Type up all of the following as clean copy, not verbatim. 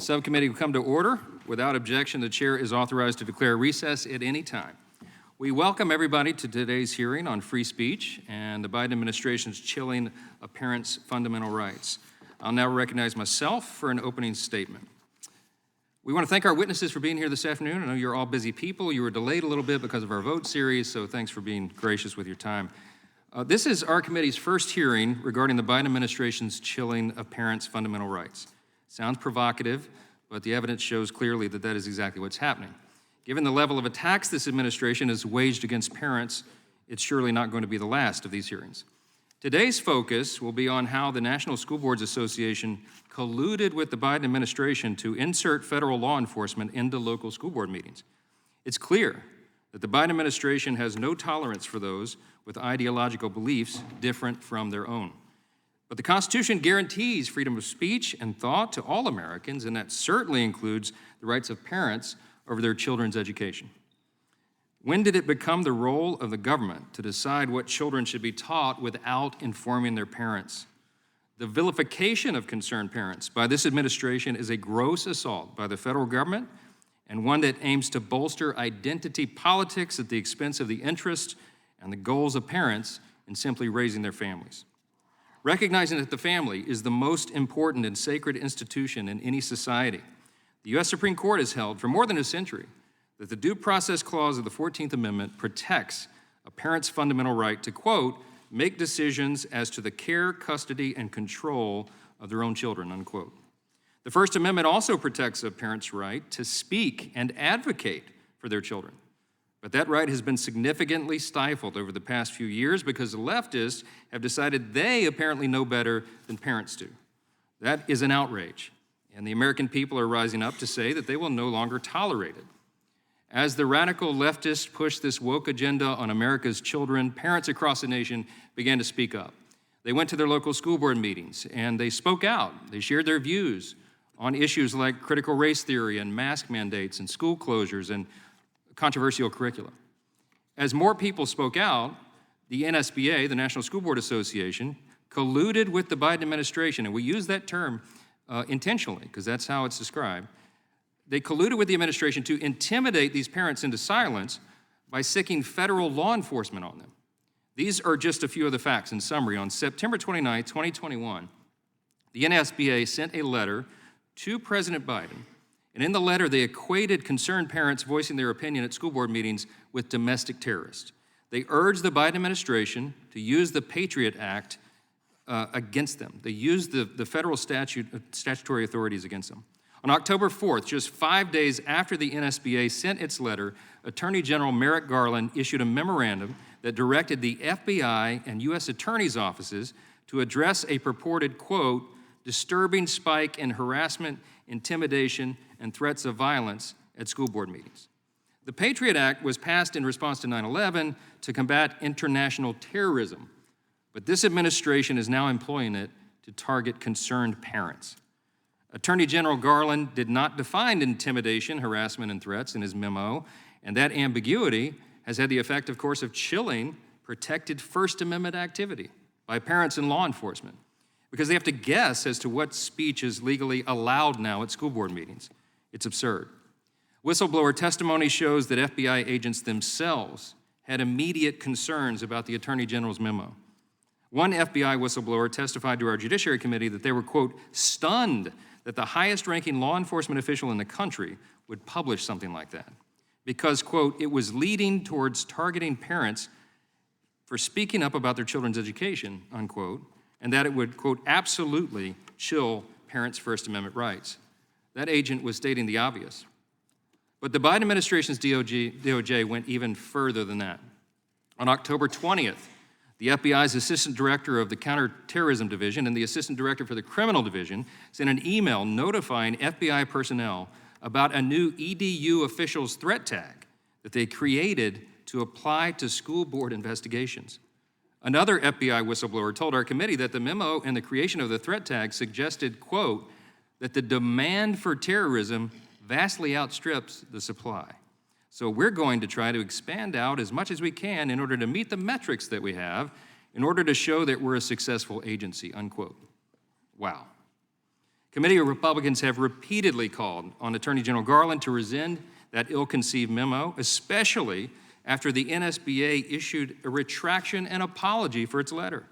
Subcommittee will come to order. Without objection, the chair is authorized to declare recess at any time. We welcome everybody to today's hearing on free speech and the Biden administration's chilling of parents' fundamental rights. I'll now recognize myself for an opening statement. We want to thank our witnesses for being here this afternoon. I know you're all busy people. You were delayed a little bit because of our vote series, so thanks for being gracious with your time. This is our committee's first hearing regarding the Biden administration's chilling of parents' fundamental rights. Sounds provocative, but the evidence shows clearly that that is exactly what's happening. Given the level of attacks this administration has waged against parents, it's surely not going to be the last of these hearings. Today's focus will be on how the National School Boards Association colluded with the Biden administration to insert federal law enforcement into local school board meetings. It's clear that the Biden administration has no tolerance for those with ideological beliefs different from their own. But the Constitution guarantees freedom of speech and thought to all Americans, and that certainly includes the rights of parents over their children's education. When did it become the role of the government to decide what children should be taught without informing their parents? The vilification of concerned parents by this administration is a gross assault by the federal government and one that aims to bolster identity politics at the expense of the interests and the goals of parents in simply raising their families. Recognizing that the family is the most important and sacred institution in any society, the U.S. Supreme Court has held for more than a century that the Due Process Clause of the 14th Amendment protects a parent's fundamental right to, quote, make decisions as to the care, custody, and control of their own children, unquote. The First Amendment also protects a parent's right to speak and advocate for their children. But that right has been significantly stifled over the past few years because the leftists have decided they apparently know better than parents do. That is an outrage, and the American people are rising up to say that they will no longer tolerate it. As the radical leftists push this woke agenda on America's children, parents across the nation began to speak up. They went to their local school board meetings and they spoke out. They shared their views on issues like critical race theory and mask mandates and school closures and controversial curricula. As more people spoke out, the NSBA, the National School Board Association, colluded with the Biden administration, and we use that term intentionally because that's how it's described. They colluded with the administration to intimidate these parents into silence by seeking federal law enforcement on them. These are just a few of the facts. In summary, on September 29, 2021, the NSBA sent a letter to President Biden, and in the letter, they equated concerned parents voicing their opinion at school board meetings with domestic terrorists. They urged the Biden administration to use the Patriot Act against them. They used the federal statutory authorities against them. On October 4th, just 5 days after the NSBA sent its letter, Attorney General Merrick Garland issued a memorandum that directed the FBI and U.S. attorneys' offices to address a purported, quote, disturbing spike in harassment, intimidation, and threats of violence at school board meetings. The Patriot Act was passed in response to 9/11 to combat international terrorism, but this administration is now employing it to target concerned parents. Attorney General Garland did not define intimidation, harassment, and threats in his memo, and that ambiguity has had the effect, of course, of chilling protected First Amendment activity by parents and law enforcement, because they have to guess as to what speech is legally allowed now at school board meetings. It's absurd. Whistleblower testimony shows that FBI agents themselves had immediate concerns about the Attorney General's memo. One FBI whistleblower testified to our Judiciary Committee that they were, quote, stunned that the highest-ranking law enforcement official in the country would publish something like that because, quote, it was leading towards targeting parents for speaking up about their children's education, unquote, and that it would, quote, absolutely chill parents' First Amendment rights. That agent was stating the obvious. But the Biden administration's DOJ went even further than that. On October 20th, the FBI's Assistant Director of the Counterterrorism Division and the Assistant Director for the Criminal Division sent an email notifying FBI personnel about a new EDU officials threat tag that they created to apply to school board investigations. Another FBI whistleblower told our committee that the memo and the creation of the threat tag suggested, quote, that the demand for terrorism vastly outstrips the supply. So we're going to try to expand out as much as we can in order to meet the metrics that we have in order to show that we're a successful agency, unquote. Wow. Committee Republicans have repeatedly called on Attorney General Garland to rescind that ill-conceived memo, especially after the NSBA issued a retraction and apology for its letter.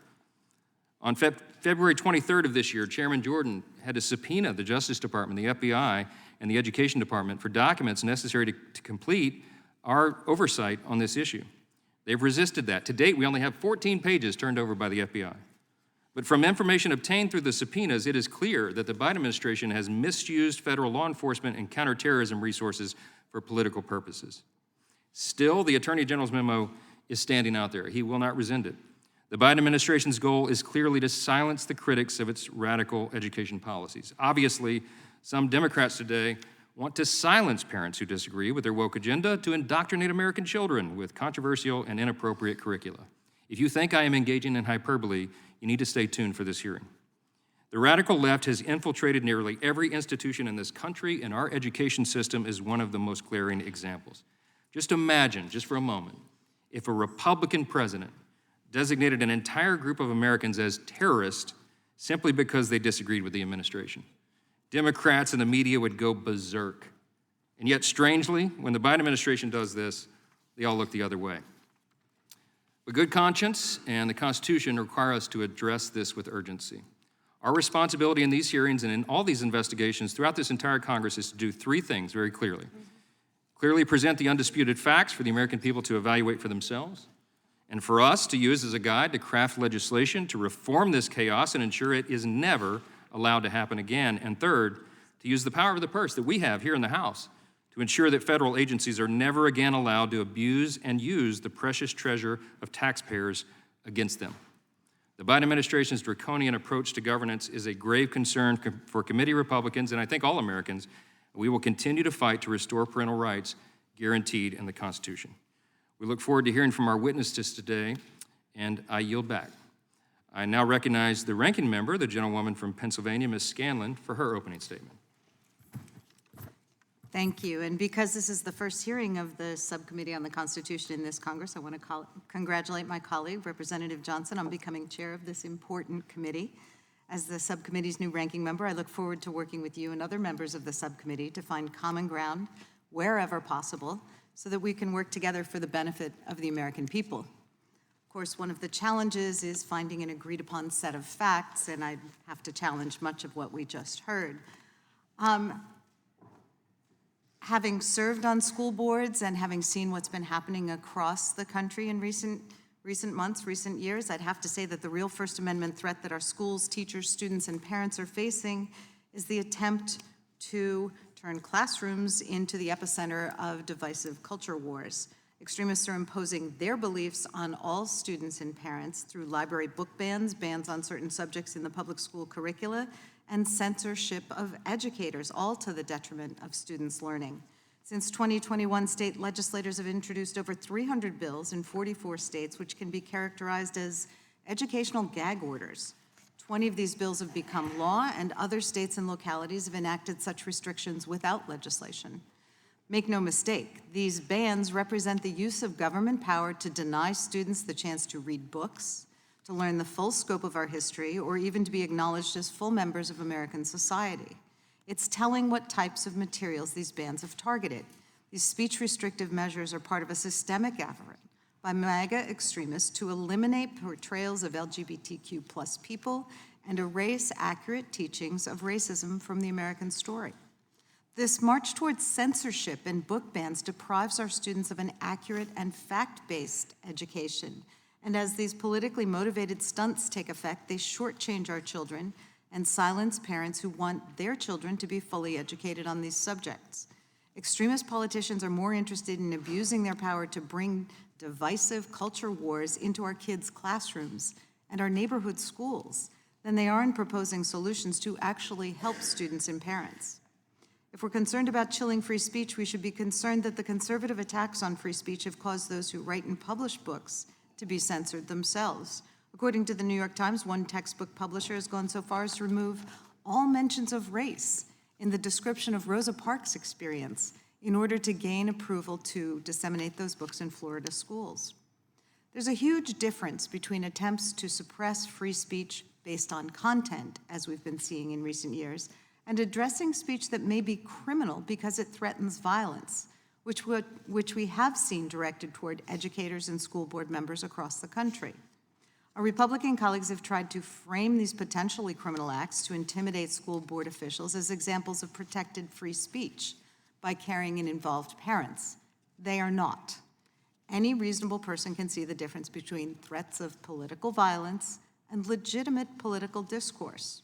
On February 23rd of this year, Chairman Jordan had to subpoena the Justice Department, the FBI, and the Education Department for documents necessary to complete our oversight on this issue. They've resisted that. To date, we only have 14 pages turned over by the FBI. But from information obtained through the subpoenas, it is clear that the Biden administration has misused federal law enforcement and counterterrorism resources for political purposes. Still, the Attorney General's memo is standing out there. He will not rescind it. The Biden administration's goal is clearly to silence the critics of its radical education policies. Obviously, some Democrats today want to silence parents who disagree with their woke agenda to indoctrinate American children with controversial and inappropriate curricula. If you think I am engaging in hyperbole, you need to stay tuned for this hearing. The radical left has infiltrated nearly every institution in this country, and our education system is one of the most glaring examples. Just imagine, just for a moment, if a Republican president designated an entire group of Americans as terrorists simply because they disagreed with the administration. Democrats and the media would go berserk. And yet, strangely, when the Biden administration does this, they all look the other way. But good conscience and the Constitution require us to address this with urgency. Our responsibility in these hearings and in all these investigations throughout this entire Congress is to do three things very clearly. Clearly present the undisputed facts for the American people to evaluate for themselves, and for us to use as a guide to craft legislation to reform this chaos and ensure it is never allowed to happen again. And third, to use the power of the purse that we have here in the House to ensure that federal agencies are never again allowed to abuse and use the precious treasure of taxpayers against them. The Biden administration's draconian approach to governance is a grave concern for committee Republicans, and I think all Americans. We will continue to fight to restore parental rights guaranteed in the Constitution. We look forward to hearing from our witnesses today, and I yield back. I now recognize the ranking member, the gentlewoman from Pennsylvania, Ms. Scanlon, for her opening statement. Thank you. And because this is the first hearing of the Subcommittee on the Constitution in this Congress, I want to congratulate my colleague, Representative Johnson, on becoming chair of this important committee. As the subcommittee's new ranking member, I look forward to working with you and other members of the subcommittee to find common ground wherever possible so that we can work together for the benefit of the American people. Of course, one of the challenges is finding an agreed upon set of facts, and I have to challenge much of what we just heard. Having served on school boards and having seen what's been happening across the country in recent months, recent years, I'd have to say that the real First Amendment threat that our schools, teachers, students, and parents are facing is the attempt to turn classrooms into the epicenter of divisive culture wars. Extremists are imposing their beliefs on all students and parents through library book bans, bans on certain subjects in the public school curricula, and censorship of educators, all to the detriment of students' learning. Since 2021, state legislators have introduced over 300 bills in 44 states, which can be characterized as educational gag orders. 20 of these bills have become law, and other states and localities have enacted such restrictions without legislation. Make no mistake, these bans represent the use of government power to deny students the chance to read books, to learn the full scope of our history, or even to be acknowledged as full members of American society. It's telling what types of materials these bans have targeted. These speech-restrictive measures are part of a systemic effort by MAGA extremists to eliminate portrayals of LGBTQ+ people and erase accurate teachings of racism from the American story. This march towards censorship and book bans deprives our students of an accurate and fact-based education. And as these politically motivated stunts take effect, they shortchange our children and silence parents who want their children to be fully educated on these subjects. Extremist politicians are more interested in abusing their power to bring divisive culture wars into our kids' classrooms and our neighborhood schools than they are in proposing solutions to actually help students and parents. If we're concerned about chilling free speech, we should be concerned that the conservative attacks on free speech have caused those who write and publish books to be censored themselves. According to the New York Times, one textbook publisher has gone so far as to remove all mentions of race in the description of Rosa Parks' experience in order to gain approval to disseminate those books in Florida schools. There's a huge difference between attempts to suppress free speech based on content, as we've been seeing in recent years, and addressing speech that may be criminal because it threatens violence, which we have seen directed toward educators and school board members across the country. Our Republican colleagues have tried to frame these potentially criminal acts to intimidate school board officials as examples of protected free speech by carrying in involved parents. They are not. Any reasonable person can see the difference between threats of political violence and legitimate political discourse.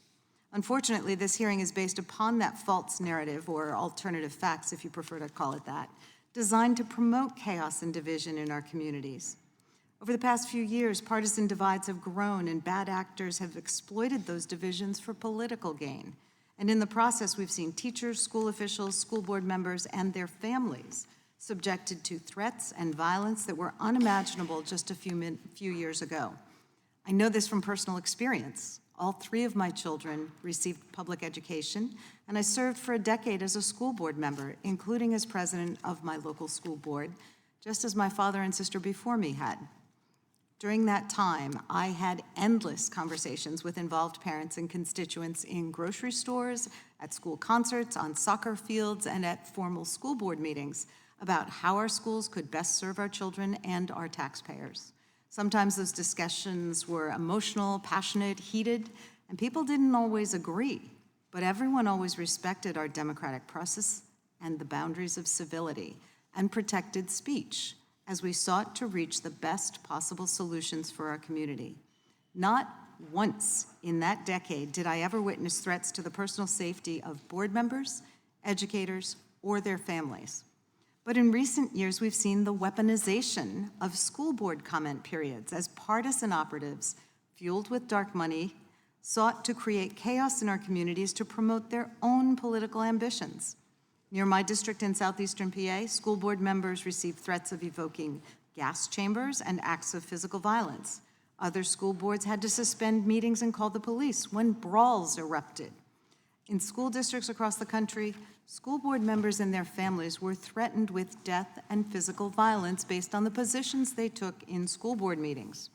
Unfortunately, this hearing is based upon that false narrative, or alternative facts, if you prefer to call it that, designed to promote chaos and division in our communities. Over the past few years, partisan divides have grown and bad actors have exploited those divisions for political gain. And in the process, we've seen teachers, school officials, school board members, and their families subjected to threats and violence that were unimaginable just a few years ago. I know this from personal experience. All 3 of my children received public education, and I served for a decade as a school board member, including as president of my local school board, just as my father and sister before me had. During that time, I had endless conversations with involved parents and constituents in grocery stores, at school concerts, on soccer fields, and at formal school board meetings about how our schools could best serve our children and our taxpayers. Sometimes those discussions were emotional, passionate, heated, and people didn't always agree, but everyone always respected our democratic process and the boundaries of civility and protected speech as we sought to reach the best possible solutions for our community. Not once in that decade did I ever witness threats to the personal safety of board members, educators, or their families. But in recent years, we've seen the weaponization of school board comment periods as partisan operatives, fueled with dark money, sought to create chaos in our communities to promote their own political ambitions. Near my district in southeastern PA, school board members received threats of evoking gas chambers and acts of physical violence. Other school boards had to suspend meetings and call the police when brawls erupted. In school districts across the country, school board members and their families were threatened with death and physical violence based on the positions they took in school board meetings.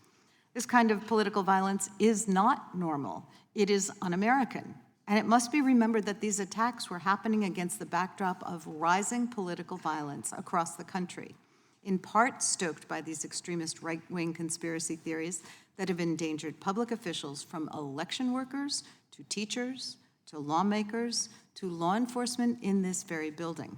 This kind of political violence is not normal. It is un-American. And it must be remembered that these attacks were happening against the backdrop of rising political violence across the country, in part stoked by these extremist right-wing conspiracy theories that have endangered public officials, from election workers to teachers to lawmakers to law enforcement in this very building.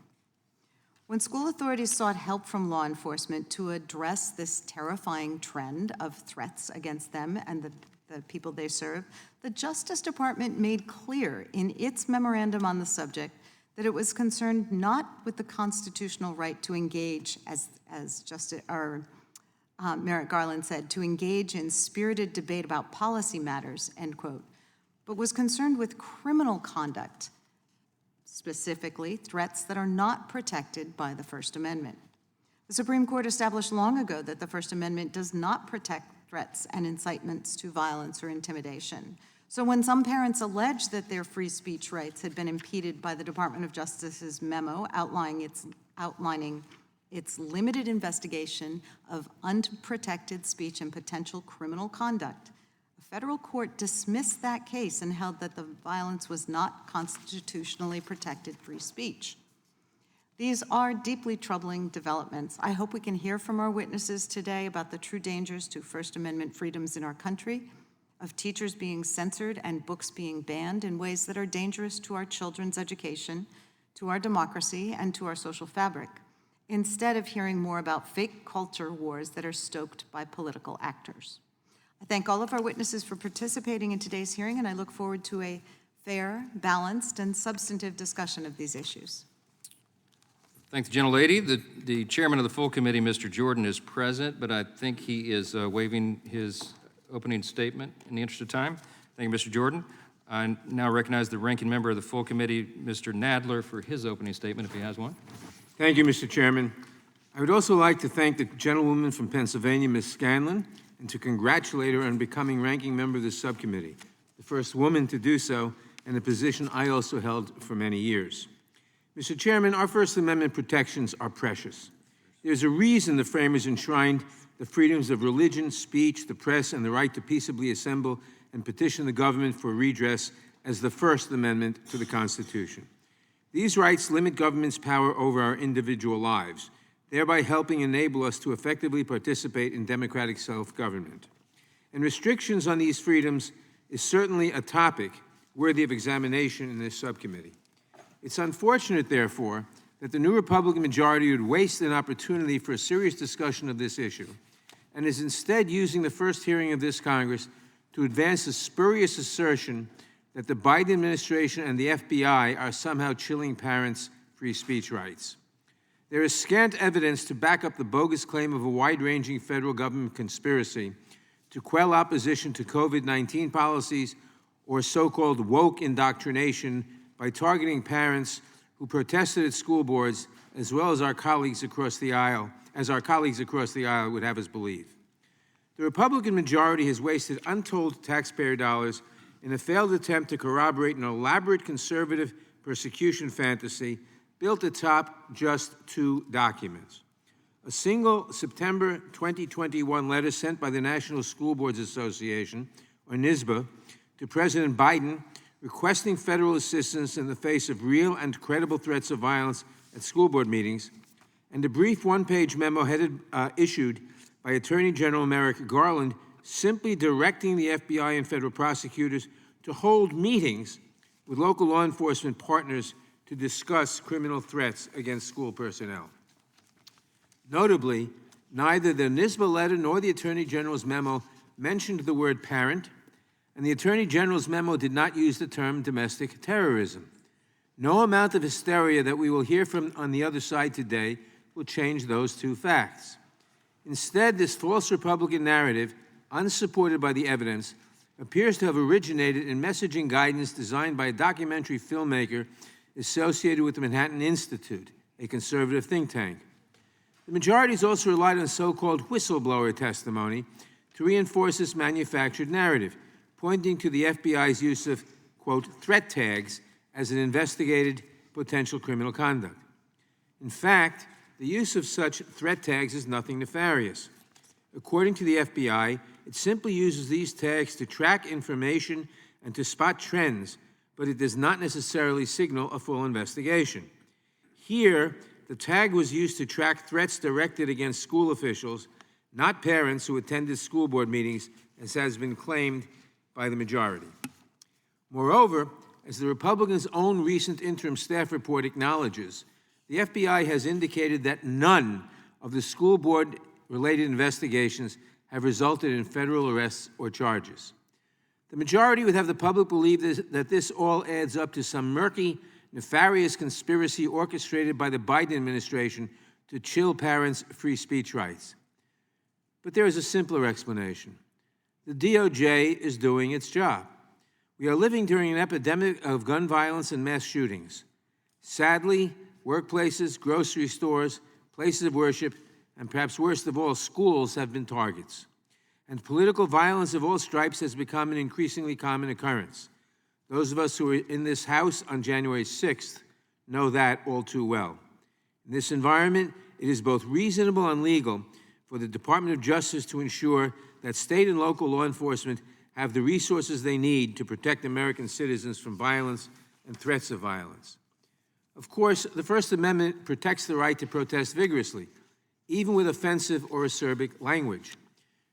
When school authorities sought help from law enforcement to address this terrifying trend of threats against them and the people they serve, the Justice Department made clear in its memorandum on the subject that it was concerned not with the constitutional right to engage, as Merrick Garland said, to engage in spirited debate about policy matters, end quote, but was concerned with criminal conduct, specifically threats that are not protected by the First Amendment. The Supreme Court established long ago that the First Amendment does not protect threats and incitements to violence or intimidation. So when some parents allege that their free speech rights had been impeded by the Department of Justice's memo outlining its limited investigation of unprotected speech and potential criminal conduct, a federal court dismissed that case and held that the violence was not constitutionally protected free speech. These are deeply troubling developments. I hope we can hear from our witnesses today about the true dangers to First Amendment freedoms in our country, of teachers being censored and books being banned in ways that are dangerous to our children's education, to our democracy, and to our social fabric, instead of hearing more about fake culture wars that are stoked by political actors. I thank all of our witnesses for participating in today's hearing, and I look forward to a fair, balanced, and substantive discussion of these issues. Thank the gentlelady. The chairman of the full committee, Mr. Jordan, is present, but I think he is waiving his opening statement in the interest of time. Thank you, Mr. Jordan. I now recognize the ranking member of the full committee, Mr. Nadler, for his opening statement, if he has one. Thank you, Mr. Chairman. I would also like to thank the gentlewoman from Pennsylvania, Ms. Scanlon, and to congratulate her on becoming ranking member of the subcommittee, the first woman to do so, and a position I also held for many years. Mr. Chairman, our First Amendment protections are precious. There's a reason the framers enshrined the freedoms of religion, speech, the press, and the right to peaceably assemble and petition the government for redress as the First Amendment to the Constitution. These rights limit government's power over our individual lives, thereby helping enable us to effectively participate in democratic self-government. And restrictions on these freedoms is certainly a topic worthy of examination in this subcommittee. It's unfortunate, therefore, that the new Republican majority would waste an opportunity for a serious discussion of this issue and is instead using the first hearing of this Congress to advance a spurious assertion that the Biden administration and the FBI are somehow chilling parents' free speech rights. There is scant evidence to back up the bogus claim of a wide-ranging federal government conspiracy to quell opposition to COVID-19 policies or so-called woke indoctrination by targeting parents who protested at school boards, as well as our colleagues across the aisle, would have us believe. The Republican majority has wasted untold taxpayer dollars in a failed attempt to corroborate an elaborate conservative persecution fantasy built atop just 2 documents. A single September 2021 letter sent by the National School Boards Association, or NSBA, to President Biden requesting federal assistance in the face of real and credible threats of violence at school board meetings, and a brief 1-page memo issued by Attorney General Merrick Garland simply directing the FBI and federal prosecutors to hold meetings with local law enforcement partners to discuss criminal threats against school personnel. Notably, neither the NSBA letter nor the Attorney General's memo mentioned the word parent, and the Attorney General's memo did not use the term domestic terrorism. No amount of hysteria that we will hear from on the other side today will change those 2 facts. Instead, this false Republican narrative, unsupported by the evidence, appears to have originated in messaging guidance designed by a documentary filmmaker associated with the Manhattan Institute, a conservative think tank. The majority has also relied on so-called whistleblower testimony to reinforce this manufactured narrative, pointing to the FBI's use of, quote, threat tags as an investigated potential criminal conduct. In fact, the use of such threat tags is nothing nefarious. According to the FBI, it simply uses these tags to track information and to spot trends, but it does not necessarily signal a full investigation. Here, the tag was used to track threats directed against school officials, not parents who attended school board meetings, as has been claimed by the majority. Moreover, as the Republicans' own recent interim staff report acknowledges, the FBI has indicated that none of the school board-related investigations have resulted in federal arrests or charges. The majority would have the public believe that this all adds up to some murky, nefarious conspiracy orchestrated by the Biden administration to chill parents' free speech rights. But there is a simpler explanation. The DOJ is doing its job. We are living during an epidemic of gun violence and mass shootings. Sadly, workplaces, grocery stores, places of worship, and perhaps worst of all, schools have been targets. And political violence of all stripes has become an increasingly common occurrence. Those of us who were in this House on January 6th know that all too well. In this environment, it is both reasonable and legal for the Department of Justice to ensure that state and local law enforcement have the resources they need to protect American citizens from violence and threats of violence. Of course, the First Amendment protects the right to protest vigorously, even with offensive or acerbic language.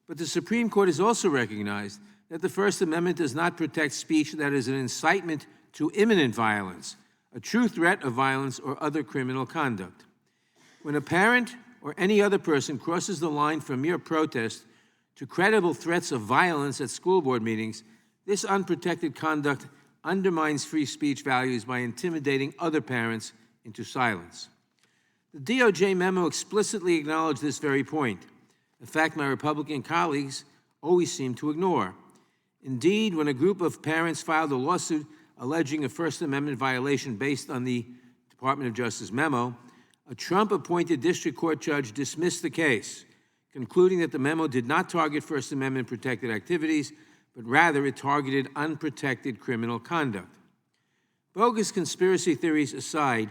But the Supreme Court has also recognized that the First Amendment does not protect speech that is an incitement to imminent violence, a true threat of violence, or other criminal conduct. When a parent or any other person crosses the line from mere protest to credible threats of violence at school board meetings, this unprotected conduct undermines free speech values by intimidating other parents into silence. The DOJ memo explicitly acknowledged this very point, a fact my Republican colleagues always seem to ignore. Indeed, when a group of parents filed a lawsuit alleging a First Amendment violation based on the Department of Justice memo, a Trump-appointed district court judge dismissed the case, concluding that the memo did not target First Amendment-protected activities, but rather it targeted unprotected criminal conduct. Bogus conspiracy theories aside,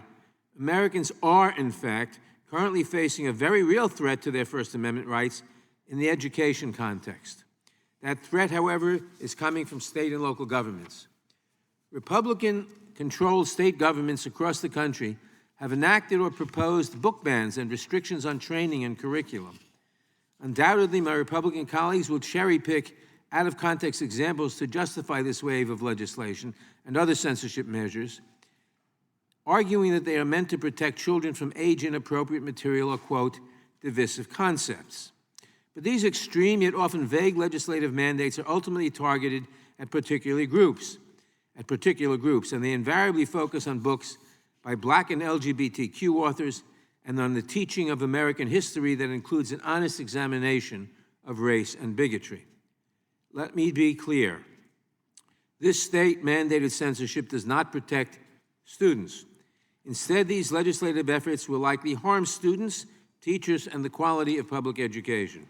Americans are, in fact, currently facing a very real threat to their First Amendment rights in the education context. That threat, however, is coming from state and local governments. Republican-controlled state governments across the country have enacted or proposed book bans and restrictions on training and curriculum. Undoubtedly, my Republican colleagues will cherry-pick out-of-context examples to justify this wave of legislation and other censorship measures, arguing that they are meant to protect children from age-inappropriate material or, quote, divisive concepts. But these extreme yet often vague legislative mandates are ultimately targeted at particular groups, and they invariably focus on books by Black and LGBTQ authors and on the teaching of American history that includes an honest examination of race and bigotry. Let me be clear. This state-mandated censorship does not protect students. Instead, these legislative efforts will likely harm students, teachers, and the quality of public education.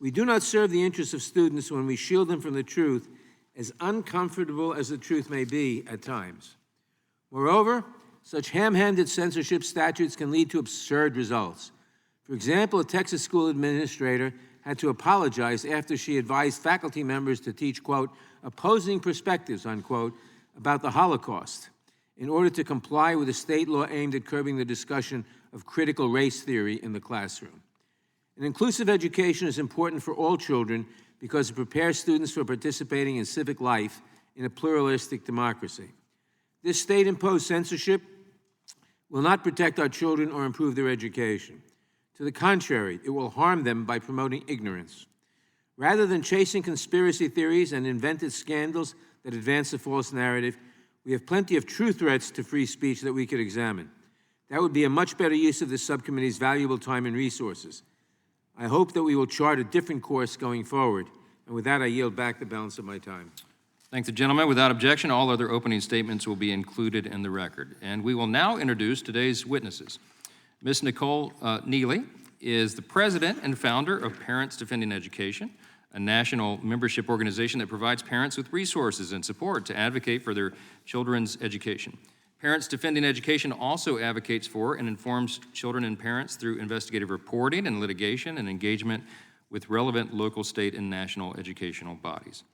We do not serve the interests of students when we shield them from the truth, as uncomfortable as the truth may be at times. Moreover, such ham-handed censorship statutes can lead to absurd results. For example, a Texas school administrator had to apologize after she advised faculty members to teach, quote, opposing perspectives, unquote, about the Holocaust in order to comply with a state law aimed at curbing the discussion of critical race theory in the classroom. An inclusive education is important for all children because it prepares students for participating in civic life in a pluralistic democracy. This state-imposed censorship will not protect our children or improve their education. To the contrary, it will harm them by promoting ignorance. Rather than chasing conspiracy theories and invented scandals that advance a false narrative, we have plenty of true threats to free speech that we could examine. That would be a much better use of this subcommittee's valuable time and resources. I hope that we will chart a different course going forward. And with that, I yield back the balance of my time. Thank the gentleman. Without objection, all other opening statements will be included in the record. And we will now introduce today's witnesses. Ms. Nicole Neely is the president and founder of Parents Defending Education, a national membership organization that provides parents with resources and support to advocate for their children's education. Parents Defending Education also advocates for and informs children and parents through investigative reporting and litigation and engagement with relevant local, state, and national educational bodies.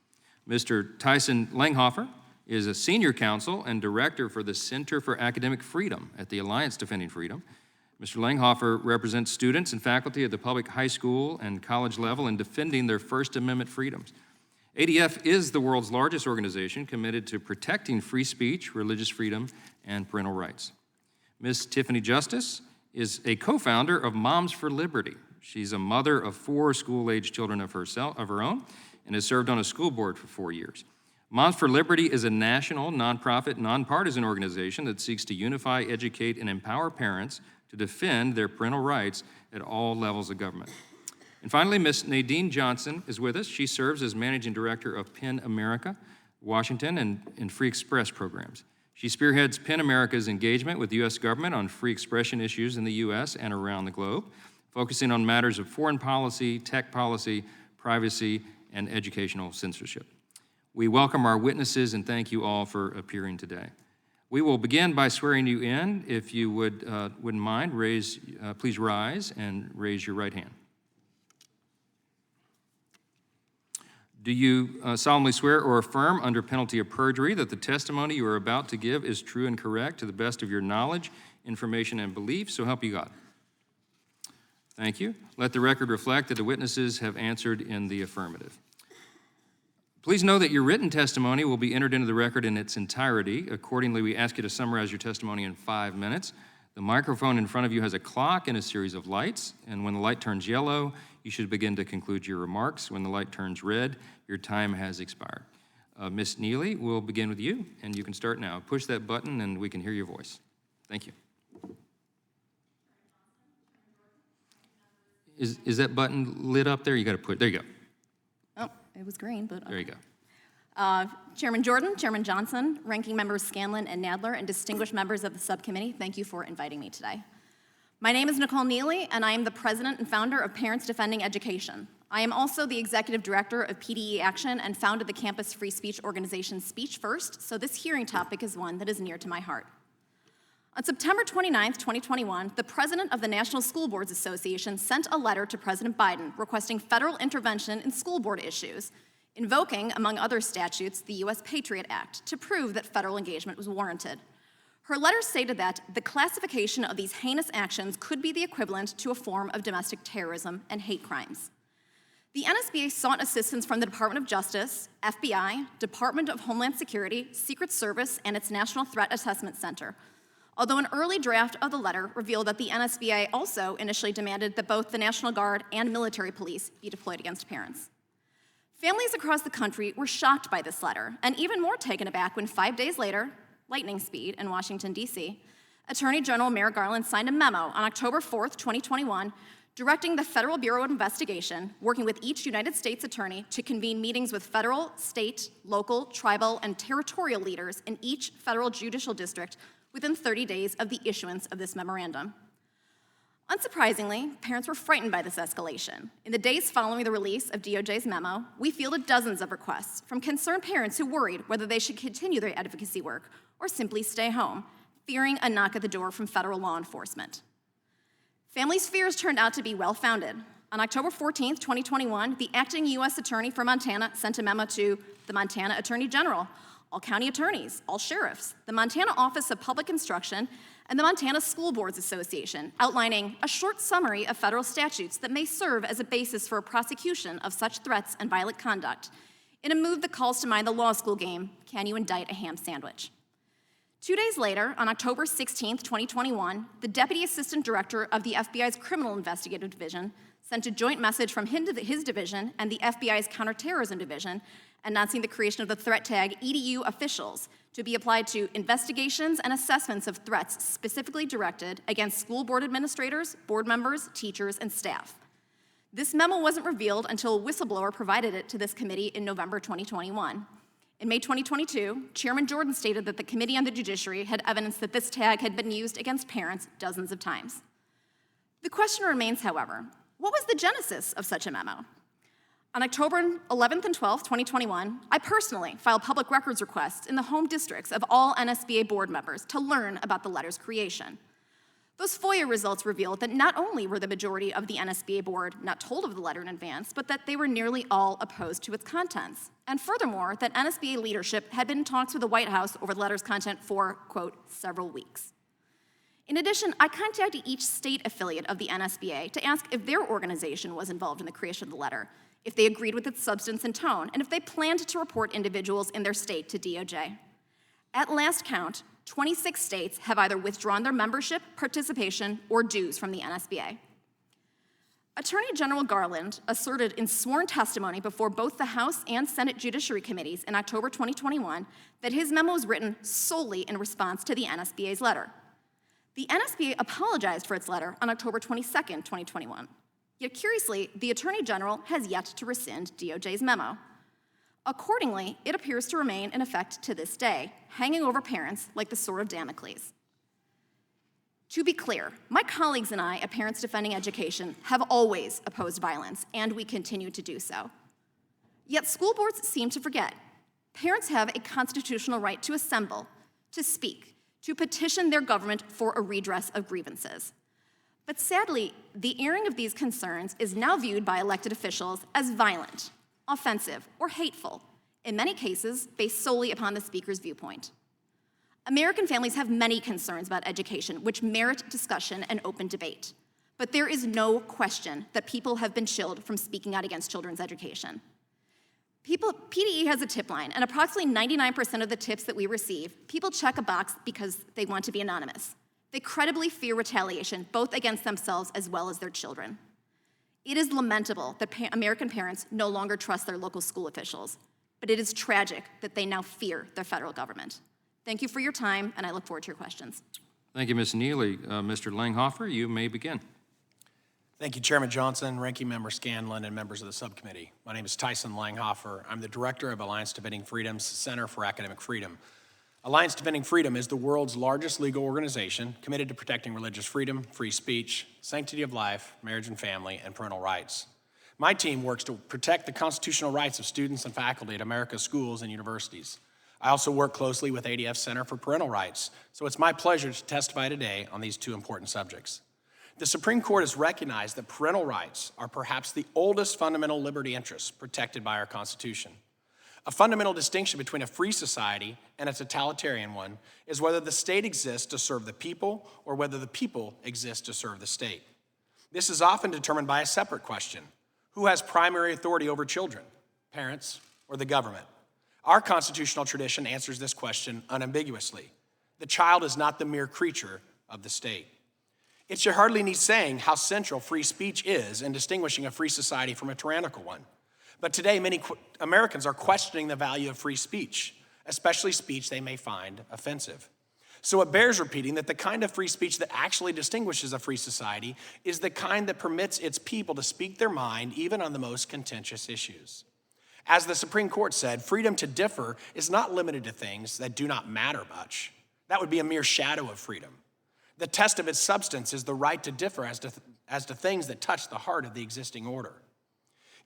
Mr. Tyson Langhofer is a senior counsel and director for the Center for Academic Freedom at the Alliance Defending Freedom. Mr. Langhofer represents students and faculty at the public high school and college level in defending their First Amendment freedoms. ADF is the world's largest organization committed to protecting free speech, religious freedom, and parental rights. Ms. Tiffany Justice is a co-founder of Moms for Liberty. She's a mother of 4 school-age children of her own and has served on a school board for 4 years. Moms for Liberty is a national, nonprofit, nonpartisan organization that seeks to unify, educate, and empower parents to defend their parental rights at all levels of government. And finally, Ms. Nadine Johnson is with us. She serves as managing director of PEN America, Washington, and Free Express programs. She spearheads PEN America's engagement with the U.S. government on free expression issues in the U.S. and around the globe, focusing on matters of foreign policy, tech policy, privacy, and educational censorship. We welcome our witnesses and thank you all for appearing today. We will begin by swearing you in. If you wouldn't mind, please rise and raise your right hand. Do you solemnly swear or affirm under penalty of perjury that the testimony you are about to give is true and correct to the best of your knowledge, information, and belief, so help you God? Thank you. Let the record reflect that the witnesses have answered in the affirmative. Please know that your written testimony will be entered into the record in its entirety. Accordingly, we ask you to summarize your testimony in 5 minutes. The microphone in front of you has a clock and a series of lights, and when the light turns yellow, you should begin to conclude your remarks. When the light turns red, your time has expired. Ms. Neely, we'll begin with you, and you can start now. Push that button, and we can hear your voice. Thank you. Is that button lit up there? You got to put, there you go. Oh, it was green, but... There you go. Chairman Jordan, Chairman Johnson, Ranking Members Scanlon and Nadler, and distinguished members of the subcommittee, thank you for inviting me today. My name is Nicole Neely, and I am the president and founder of Parents Defending Education. I am also the executive director of PDE Action and founded the campus free speech organization Speech First, so this hearing topic is one that is near to my heart. On September 29th, 2021, the president of the National School Boards Association sent a letter to President Biden requesting federal intervention in school board issues, invoking, among other statutes, the U.S. Patriot Act to prove that federal engagement was warranted. Her letter stated that the classification of these heinous actions could be the equivalent to a form of domestic terrorism and hate crimes. The NSBA sought assistance from the Department of Justice, FBI, Department of Homeland Security, Secret Service, and its National Threat Assessment Center, although an early draft of the letter revealed that the NSBA also initially demanded that both the National Guard and military police be deployed against parents. Families across the country were shocked by this letter, and even more taken aback when 5 days later, lightning speed in Washington, D.C., Attorney General Merrick Garland signed a memo on October 4th, 2021, directing the Federal Bureau of Investigation, working with each United States attorney, to convene meetings with federal, state, local, tribal, and territorial leaders in each federal judicial district within 30 days of the issuance of this memorandum. Unsurprisingly, parents were frightened by this escalation. In the days following the release of DOJ's memo, we fielded dozens of requests from concerned parents who worried whether they should continue their advocacy work or simply stay home, fearing a knock at the door from federal law enforcement. Families' fears turned out to be well-founded. On October 14th, 2021, the acting U.S. Attorney for Montana sent a memo to the Montana Attorney General, all county attorneys, all sheriffs, the Montana Office of Public Instruction, and the Montana School Boards Association, outlining a short summary of federal statutes that may serve as a basis for a prosecution of such threats and violent conduct, in a move that calls to mind the law school game, Can You Indict a Ham Sandwich? 2 days later, on October 16th, 2021, the Deputy Assistant Director of the FBI's Criminal Investigative Division sent a joint message from his division and the FBI's Counterterrorism Division announcing the creation of the threat tag EDU officials to be applied to investigations and assessments of threats specifically directed against school board administrators, board members, teachers, and staff. This memo wasn't revealed until a whistleblower provided it to this committee in November 2021. In May 2022, Chairman Jordan stated that the Committee on the Judiciary had evidence that this tag had been used against parents dozens of times. The question remains, however, what was the genesis of such a memo? On October 11th and 12th, 2021, I personally filed public records requests in the home districts of all NSBA board members to learn about the letter's creation. Those FOIA results revealed that not only were the majority of the NSBA board not told of the letter in advance, but that they were nearly all opposed to its contents. And furthermore, that NSBA leadership had been in talks with the White House over the letter's content for, quote, several weeks. In addition, I contacted each state affiliate of the NSBA to ask if their organization was involved in the creation of the letter, if they agreed with its substance and tone, and if they planned to report individuals in their state to DOJ. At last count, 26 states have either withdrawn their membership, participation, or dues from the NSBA. Attorney General Garland asserted in sworn testimony before both the House and Senate Judiciary Committees in October 2021 that his memo was written solely in response to the NSBA's letter. The NSBA apologized for its letter on October 22nd, 2021. Yet curiously, the Attorney General has yet to rescind DOJ's memo. Accordingly, it appears to remain in effect to this day, hanging over parents like the sword of Damocles. To be clear, my colleagues and I at Parents Defending Education have always opposed violence, and we continue to do so. Yet school boards seem to forget. Parents have a constitutional right to assemble, to speak, to petition their government for a redress of grievances. But sadly, the airing of these concerns is now viewed by elected officials as violent, offensive, or hateful, in many cases based solely upon the speaker's viewpoint. American families have many concerns about education which merit discussion and open debate. But there is no question that people have been chilled from speaking out against children's education. PDE has a tip line, and approximately 99% of the tips that we receive, people check a box because they want to be anonymous. They credibly fear retaliation, both against themselves as well as their children. It is lamentable that American parents no longer trust their local school officials, but it is tragic that they now fear their federal government. Thank you for your time, and I look forward to your questions. Thank you, Ms. Neely. Mr. Langhofer, you may begin. Thank you, Chairman Johnson, Ranking Member Scanlon, and members of the subcommittee. My name is Tyson Langhofer. I'm the director of Alliance Defending Freedom's Center for Academic Freedom. Alliance Defending Freedom is the world's largest legal organization committed to protecting religious freedom, free speech, sanctity of life, marriage and family, and parental rights. My team works to protect the constitutional rights of students and faculty at America's schools and universities. I also work closely with ADF's Center for Parental Rights, so it's my pleasure to testify today on these two important subjects. The Supreme Court has recognized that parental rights are perhaps the oldest fundamental liberty interests protected by our Constitution. A fundamental distinction between a free society and a totalitarian one is whether the state exists to serve the people or whether the people exist to serve the state. This is often determined by a separate question. Who has primary authority over children, parents or the government? Our constitutional tradition answers this question unambiguously. The child is not the mere creature of the state. It should hardly need saying how central free speech is in distinguishing a free society from a tyrannical one. But today, many Americans are questioning the value of free speech, especially speech they may find offensive. So it bears repeating that the kind of free speech that actually distinguishes a free society is the kind that permits its people to speak their mind even on the most contentious issues. As the Supreme Court said, freedom to differ is not limited to things that do not matter much. That would be a mere shadow of freedom. The test of its substance is the right to differ as to things that touch the heart of the existing order.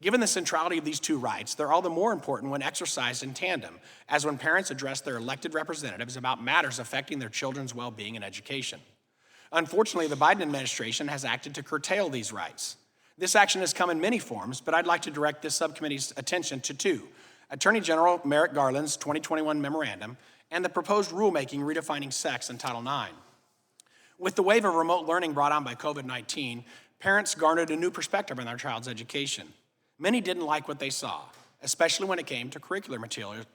Given the centrality of these two rights, they're all the more important when exercised in tandem, as when parents address their elected representatives about matters affecting their children's well-being and education. Unfortunately, the Biden administration has acted to curtail these rights. This action has come in many forms, but I'd like to direct this subcommittee's attention to two: Attorney General Merrick Garland's 2021 memorandum and the proposed rulemaking redefining sex in Title IX. With the wave of remote learning brought on by COVID-19, parents garnered a new perspective on their child's education. Many didn't like what they saw, especially when it came to curricular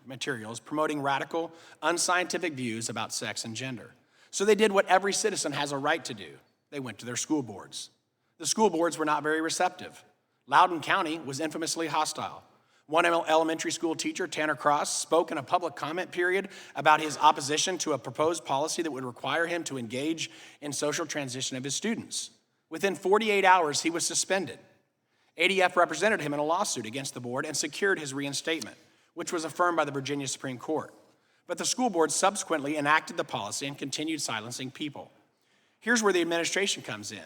materials promoting radical, unscientific views about sex and gender. So they did what every citizen has a right to do. They went to their school boards. The school boards were not very receptive. Loudoun County was infamously hostile. One elementary school teacher, Tanner Cross, spoke in a public comment period about his opposition to a proposed policy that would require him to engage in social transition of his students. Within 48 hours, he was suspended. ADF represented him in a lawsuit against the board and secured his reinstatement, which was affirmed by the Virginia Supreme Court. But the school board subsequently enacted the policy and continued silencing people. Here's where the administration comes in.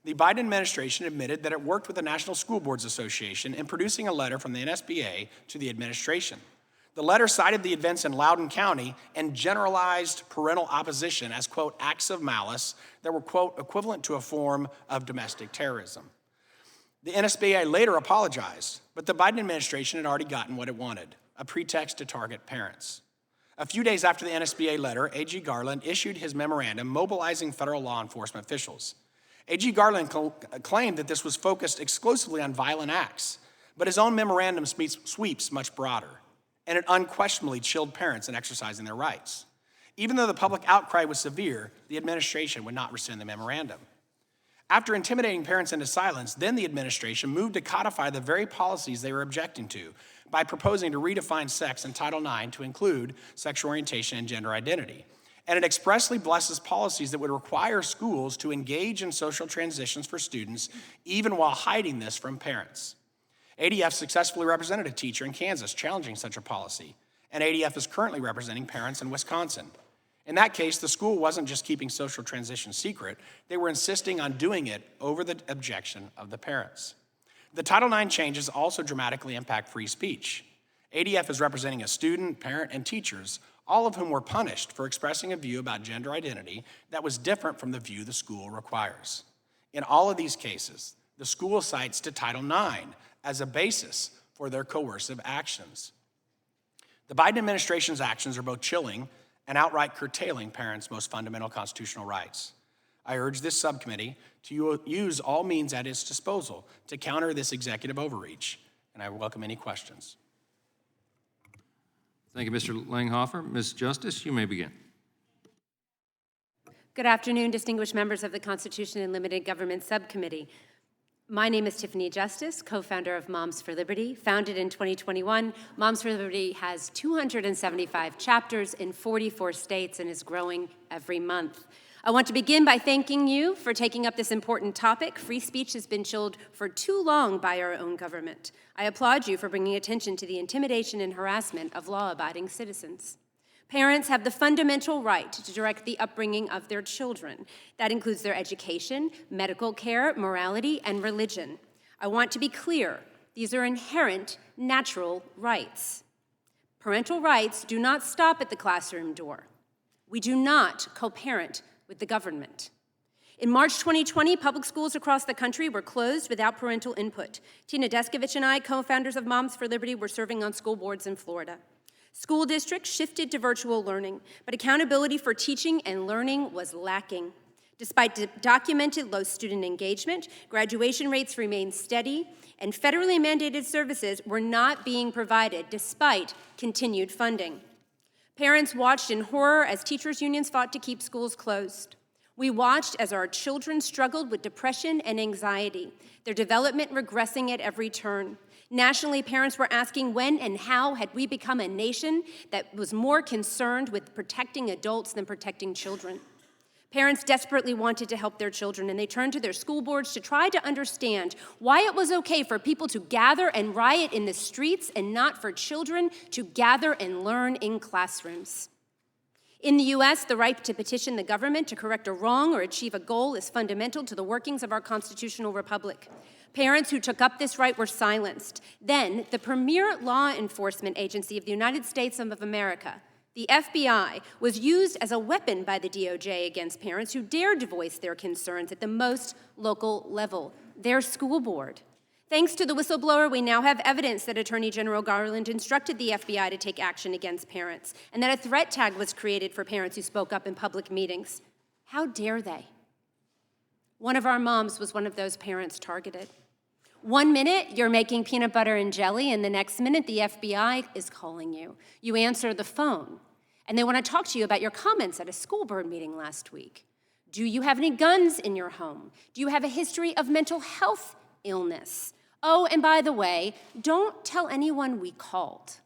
The Biden administration admitted that it worked with the National School Boards Association in producing a letter from the NSBA to the administration. The letter cited the events in Loudoun County and generalized parental opposition as, quote, acts of malice that were, quote, equivalent to a form of domestic terrorism. The NSBA later apologized, but the Biden administration had already gotten what it wanted, a pretext to target parents. A few days after the NSBA letter, A.G. Garland issued his memorandum mobilizing federal law enforcement officials. A.G. Garland claimed that this was focused exclusively on violent acts, but his own memorandum sweeps much broader, and it unquestionably chilled parents in exercising their rights. Even though the public outcry was severe, the administration would not rescind the memorandum. After intimidating parents into silence, then the administration moved to codify the very policies they were objecting to by proposing to redefine sex in Title IX to include sexual orientation and gender identity. And it expressly blesses policies that would require schools to engage in social transitions for students, even while hiding this from parents. ADF successfully represented a teacher in Kansas challenging such a policy, and ADF is currently representing parents in Wisconsin. In that case, the school wasn't just keeping social transition secret, they were insisting on doing it over the objection of the parents. The Title IX changes also dramatically impact free speech. ADF is representing a student, parent, and teachers, all of whom were punished for expressing a view about gender identity that was different from the view the school requires. In all of these cases, the school cites to Title IX as a basis for their coercive actions. The Biden administration's actions are both chilling and outright curtailing parents' most fundamental constitutional rights. I urge this subcommittee to use all means at its disposal to counter this executive overreach, and I welcome any questions. Thank you, Mr. Langhofer. Ms. Justice, you may begin. Good afternoon, distinguished members of the Constitution and Limited Government Subcommittee. My name is Tiffany Justice, co-founder of Moms for Liberty. Founded in 2021, Moms for Liberty has 275 chapters in 44 states and is growing every month. I want to begin by thanking you for taking up this important topic. Free speech has been chilled for too long by our own government. I applaud you for bringing attention to the intimidation and harassment of law-abiding citizens. Parents have the fundamental right to direct the upbringing of their children. That includes their education, medical care, morality, and religion. I want to be clear, these are inherent, natural rights. Parental rights do not stop at the classroom door. We do not co-parent with the government. In March 2020, public schools across the country were closed without parental input. Tina Deskovich and I, co-founders of Moms for Liberty, were serving on school boards in Florida. School districts shifted to virtual learning, but accountability for teaching and learning was lacking. Despite documented low student engagement, graduation rates remained steady, and federally mandated services were not being provided despite continued funding. Parents watched in horror as teachers' unions fought to keep schools closed. We watched as our children struggled with depression and anxiety, their development regressing at every turn. Nationally, parents were asking when and how had we become a nation that was more concerned with protecting adults than protecting children. Parents desperately wanted to help their children, and they turned to their school boards to try to understand why it was okay for people to gather and riot in the streets and not for children to gather and learn in classrooms. In the U.S., the right to petition the government to correct a wrong or achieve a goal is fundamental to the workings of our constitutional republic. Parents who took up this right were silenced. Then, the premier law enforcement agency of the United States of America, the FBI, was used as a weapon by the DOJ against parents who dared to voice their concerns at the most local level, their school board. Thanks to the whistleblower, we now have evidence that Attorney General Garland instructed the FBI to take action against parents, and that a threat tag was created for parents who spoke up in public meetings. How dare they? One of our moms was one of those parents targeted. 1 minute, you're making peanut butter and jelly, and the next minute, the FBI is calling you. You answer the phone, and they want to talk to you about your comments at a school board meeting last week. Do you have any guns in your home? Do you have a history of mental health illness? Oh, and by the way, don't tell anyone we called.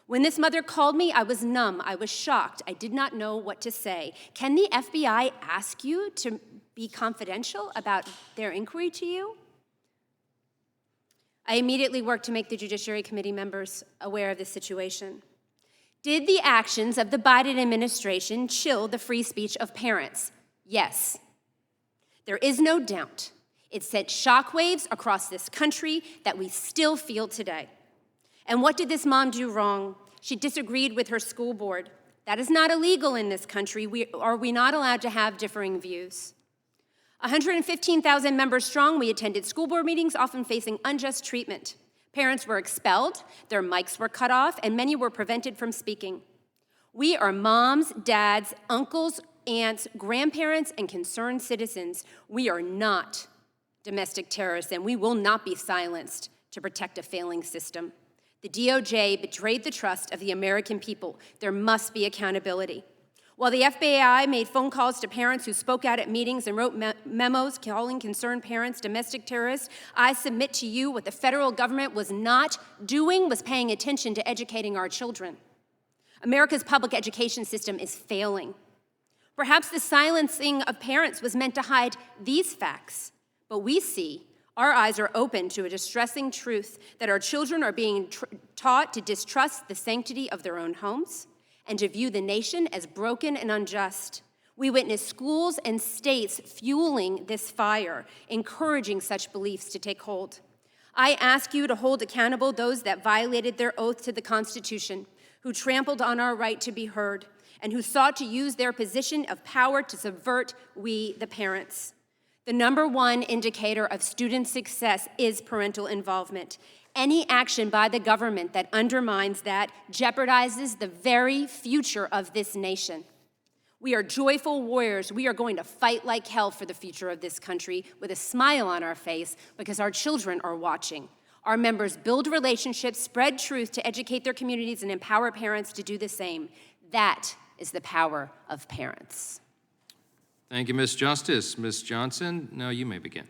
When this mother called me, I was numb. I was shocked. I did not know what to say. Can the FBI ask you to be confidential about their inquiry to you? I immediately worked to make the Judiciary Committee members aware of this situation. Did the actions of the Biden administration chill the free speech of parents? Yes. There is no doubt. It sent shockwaves across this country that we still feel today. And what did this mom do wrong? She disagreed with her school board. That is not illegal in this country. Are we not allowed to have differing views? 115,000 members strong, we attended school board meetings, often facing unjust treatment. Parents were expelled, their mics were cut off, and many were prevented from speaking. We are moms, dads, uncles, aunts, grandparents, and concerned citizens. We are not domestic terrorists, and we will not be silenced to protect a failing system. The DOJ betrayed the trust of the American people. There must be accountability. While the FBI made phone calls to parents who spoke out at meetings and wrote memos calling concerned parents domestic terrorists, I submit to you what the federal government was not doing was paying attention to educating our children. America's public education system is failing. Perhaps the silencing of parents was meant to hide these facts, but we see, our eyes are open to a distressing truth that our children are being taught to distrust the sanctity of their own homes, and to view the nation as broken and unjust. We witness schools and states fueling this fire, encouraging such beliefs to take hold. I ask you to hold accountable those that violated their oath to the Constitution, who trampled on our right to be heard, and who sought to use their position of power to subvert we, the parents. The number one indicator of student success is parental involvement. Any action by the government that undermines that jeopardizes the very future of this nation. We are joyful warriors. We are going to fight like hell for the future of this country with a smile on our face because our children are watching. Our members build relationships, spread truth to educate their communities, and empower parents to do the same. That is the power of parents. Thank you, Ms. Justice. Ms. Johnson, now you may begin.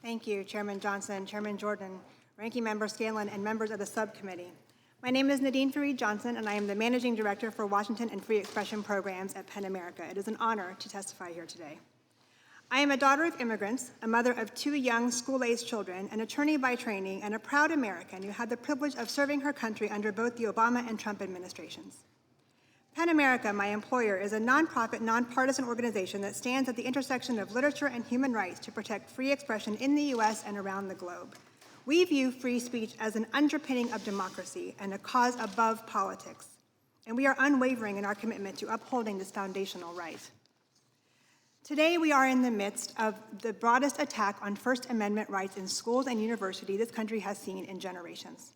Thank you, Chairman Johnson, Chairman Jordan, Ranking Member Scanlon, and members of the subcommittee. My name is Nadine Fareed Johnson, and I am the Managing Director for Washington and Free Expression Programs at PEN America. It is an honor to testify here today. I am a daughter of immigrants, a mother of 2 young school-aged children, an attorney by training, and a proud American who had the privilege of serving her country under both the Obama and Trump administrations. PEN America, my employer, is a nonprofit, nonpartisan organization that stands at the intersection of literature and human rights to protect free expression in the U.S. and around the globe. We view free speech as an underpinning of democracy and a cause above politics. and we are unwavering in our commitment to upholding this foundational right. Today, we are in the midst of the broadest attack on First Amendment rights in schools and universities this country has seen in generations.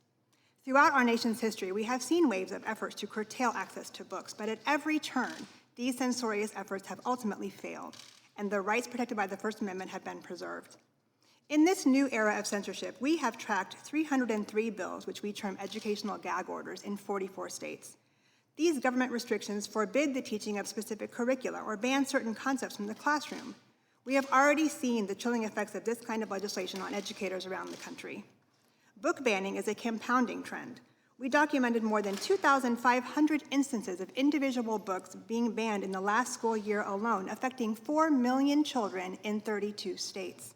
Throughout our nation's history, we have seen waves of efforts to curtail access to books, but at every turn, these censorious efforts have ultimately failed, and the rights protected by the First Amendment have been preserved. In this new era of censorship, we have tracked 303 bills, which we term educational gag orders, in 44 states. These government restrictions forbid the teaching of specific curricula or ban certain concepts from the classroom. We have already seen the chilling effects of this kind of legislation on educators around the country. Book banning is a compounding trend. We documented more than 2,500 instances of individual books being banned in the last school year alone, affecting 4 million children in 32 states.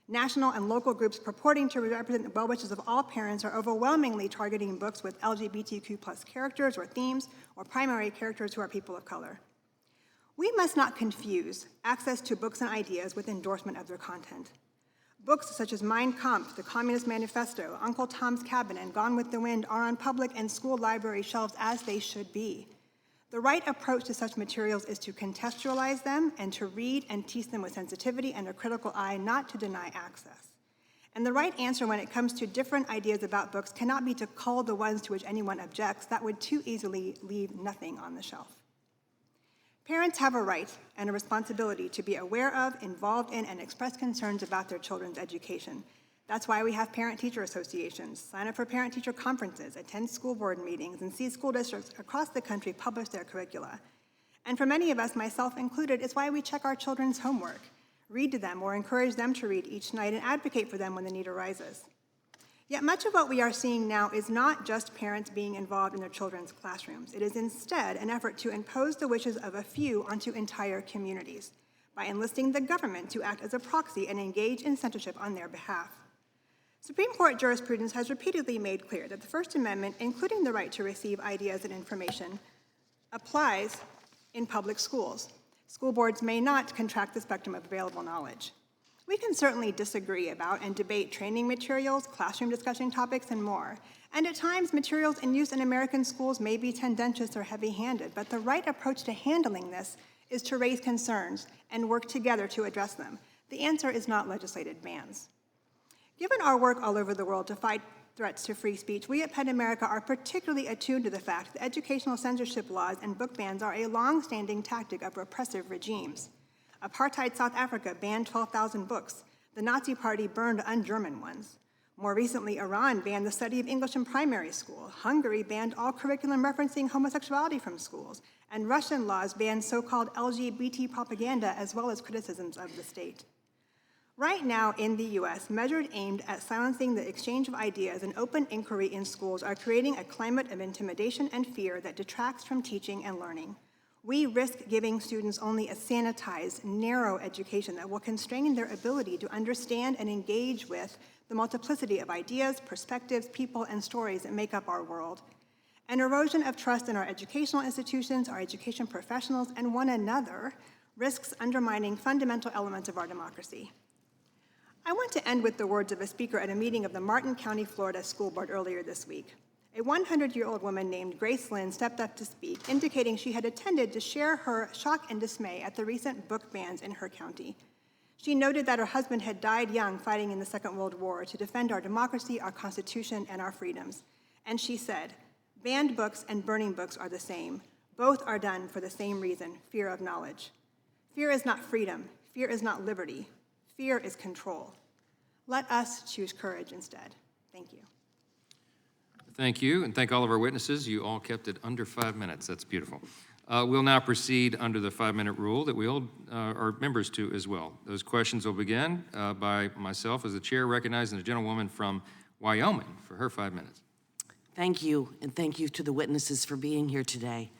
National and local groups purporting to represent the well wishes of all parents are overwhelmingly targeting books with LGBTQ+ characters or themes, or primary characters who are people of color. We must not confuse access to books and ideas with endorsement of their content. Books such as Mein Kampf, The Communist Manifesto, Uncle Tom's Cabin, and Gone with the Wind are on public and school library shelves as they should be. The right approach to such materials is to contextualize them and to read and teach them with sensitivity and a critical eye, not to deny access. And the right answer when it comes to different ideas about books cannot be to cull the ones to which anyone objects. That would too easily leave nothing on the shelf. Parents have a right and a responsibility to be aware of, involved in, and express concerns about their children's education. That's why we have parent-teacher associations, sign up for parent-teacher conferences, attend school board meetings, and see school districts across the country publish their curricula. And for many of us, myself included, it's why we check our children's homework, read to them or encourage them to read each night, and advocate for them when the need arises. Yet much of what we are seeing now is not just parents being involved in their children's classrooms. It is instead an effort to impose the wishes of a few onto entire communities by enlisting the government to act as a proxy and engage in censorship on their behalf. Supreme Court jurisprudence has repeatedly made clear that the First Amendment, including the right to receive ideas and information, applies in public schools. School boards may not contract the spectrum of available knowledge. We can certainly disagree about and debate training materials, classroom discussion topics, and more. And at times, materials in use in American schools may be tendentious or heavy-handed, but the right approach to handling this is to raise concerns and work together to address them. The answer is not legislated bans. Given our work all over the world to fight threats to free speech, we at PEN America are particularly attuned to the fact that educational censorship laws and book bans are a long-standing tactic of repressive regimes. Apartheid South Africa banned 12,000 books. The Nazi Party burned un-German ones. More recently, Iran banned the study of English in primary school. Hungary banned all curriculum referencing homosexuality from schools. And Russian laws banned so-called LGBT propaganda as well as criticisms of the state. Right now in the US, measures aimed at silencing the exchange of ideas and open inquiry in schools are creating a climate of intimidation and fear that detracts from teaching and learning. We risk giving students only a sanitized, narrow education that will constrain their ability to understand and engage with the multiplicity of ideas, perspectives, people, and stories that make up our world. An erosion of trust in our educational institutions, our education professionals, and one another risks undermining fundamental elements of our democracy. I want to end with the words of a speaker at a meeting of the Martin County, Florida School Board earlier this week. A 100-year-old woman named Grace Lynn stepped up to speak, indicating she had attended to share her shock and dismay at the recent book bans in her county. She noted that her husband had died young fighting in the Second World War to defend our democracy, our Constitution, and our freedoms. And she said, "Banned books and burning books are the same. Both are done for the same reason, fear of knowledge. Fear is not freedom. Fear is not liberty. Fear is control. Let us choose courage instead." Thank you. Thank you, and thank all of our witnesses. You all kept it under 5 minutes. That's beautiful. We'll now proceed under the 5-minute rule that we hold our members to as well. Those questions will begin by myself as the chair, recognizing the gentlewoman from Wyoming for her 5 minutes. Thank you, and thank you to the witnesses for being here today.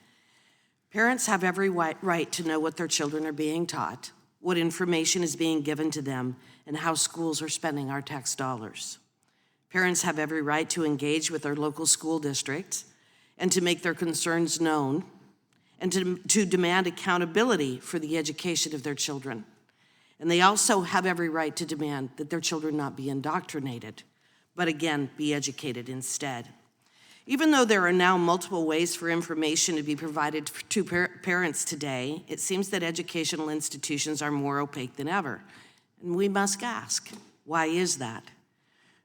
Parents have every right to know what their children are being taught, what information is being given to them, and how schools are spending our tax dollars. Parents have every right to engage with their local school districts and to make their concerns known and to demand accountability for the education of their children. And they also have every right to demand that their children not be indoctrinated, but again, be educated instead. Even though there are now multiple ways for information to be provided to parents today, it seems that educational institutions are more opaque than ever. And we must ask, why is that?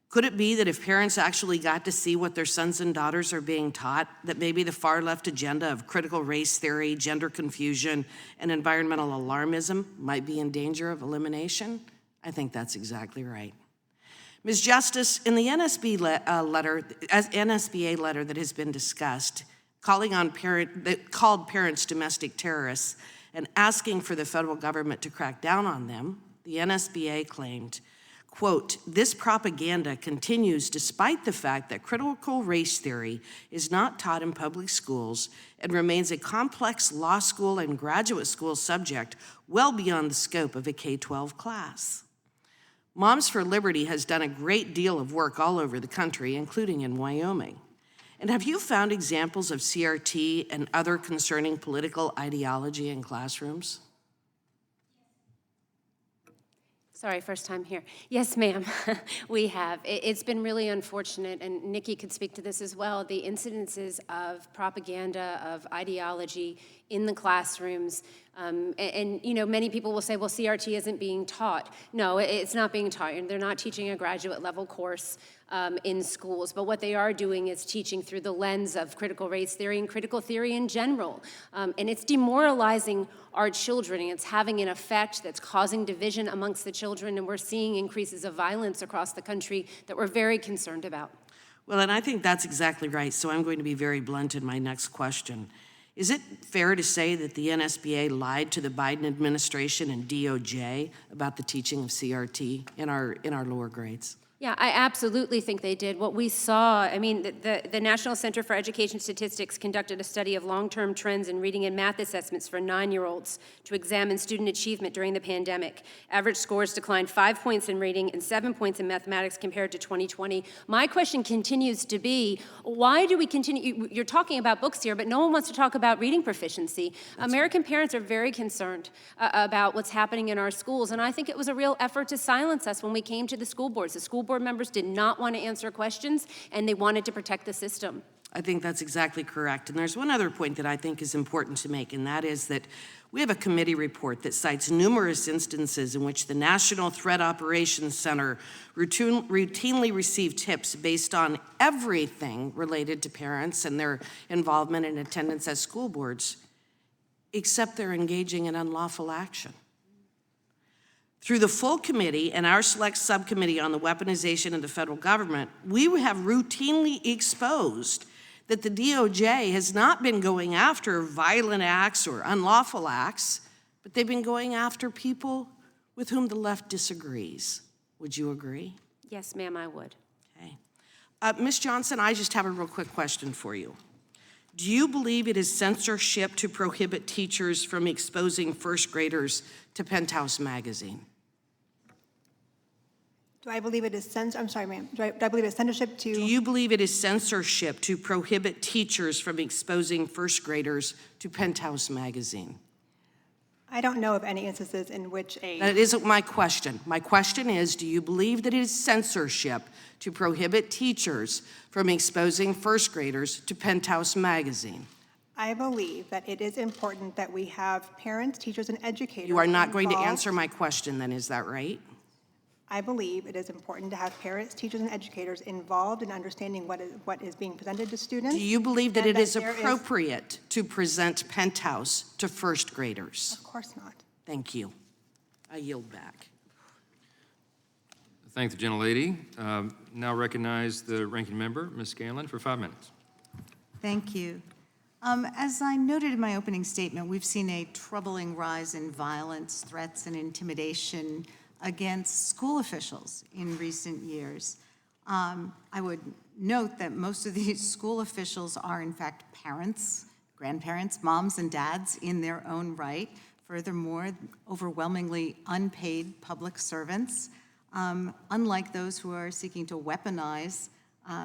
Could it be that if parents actually got to see what their sons and daughters are being taught, that maybe the far-left agenda of critical race theory, gender confusion, and environmental alarmism might be in danger of elimination? I think that's exactly right. Ms. Justice, in the NSBA letter that has been discussed, that called parents domestic terrorists and asking for the federal government to crack down on them, the NSBA claimed, quote, "This propaganda continues despite the fact that critical race theory is not taught in public schools and remains a complex law school and graduate school subject well beyond the scope of a K-12 class." Moms for Liberty has done a great deal of work all over the country, including in Wyoming. And have you found examples of CRT and other concerning political ideology in classrooms? Sorry, first time here. Yes, ma'am, we have. It's been really unfortunate, and Nikki could speak to this as well, the incidences of propaganda, of ideology in the classrooms. And you know, many people will say, well, CRT isn't being taught. No, it's not being taught. And they're not teaching a graduate level course in schools. But what they are doing is teaching through the lens of critical race theory and critical theory in general. And it's demoralizing our children. And it's having an effect that's causing division amongst the children. And we're seeing increases of violence across the country that we're very concerned about. Well, and I think that's exactly right. So I'm going to be very blunt in my next question. Is it fair to say that the NSBA lied to the Biden administration and DOJ about the teaching of CRT in our lower grades? Yeah, I absolutely think they did. What we saw, I mean, the National Center for Education Statistics conducted a study of long-term trends in reading and math assessments for 9-year-olds to examine student achievement during the pandemic. Average scores declined 5 points in reading and 7 points in mathematics compared to 2020. My question continues to be, why do we continue, you're talking about books here, but no one wants to talk about reading proficiency. American parents are very concerned about what's happening in our schools, and I think it was a real effort to silence us when we came to the school boards. The school board members did not want to answer questions, and they wanted to protect the system. I think that's exactly correct. And there's one other point that I think is important to make, and that is that we have a committee report that cites numerous instances in which the National Threat Operations Center routinely received tips based on everything related to parents and their involvement and attendance at school boards, except they're engaging in unlawful action. Through the full committee and our select subcommittee on the weaponization of the federal government, we have routinely exposed that the DOJ has not been going after violent acts or unlawful acts, but they've been going after people with whom the left disagrees. Would you agree? Yes, ma'am, I would. Okay. Ms. Johnson, I just have a real quick question for you. Do you believe it is censorship to prohibit teachers from exposing first graders to Penthouse magazine? Do I believe it is I'm sorry, ma'am. Do I believe it's censorship to? Do you believe it is censorship to prohibit teachers from exposing first graders to Penthouse magazine? I don't know of any instances in which a... That isn't my question. My question is, do you believe that it is censorship to prohibit teachers from exposing first graders to Penthouse magazine? I believe that it is important that we have parents, teachers, and educators You are not going to involved. answer my question then, is that right? I believe it is important to have parents, teachers, and educators involved in understanding what is being presented to students. Do you believe that and it is there appropriate to present Penthouse to first graders? Of course not. Thank you. I yield back. Thank the gentlelady. Now recognize the ranking member, Ms. Scanlon, for 5 minutes. Thank you. As I noted in my opening statement, we've seen a troubling rise in violence, threats, and intimidation against school officials in recent years. I would note that most of these school officials are, in fact, parents, grandparents, moms, and dads in their own right. Furthermore, overwhelmingly unpaid public servants, unlike those who are seeking to weaponize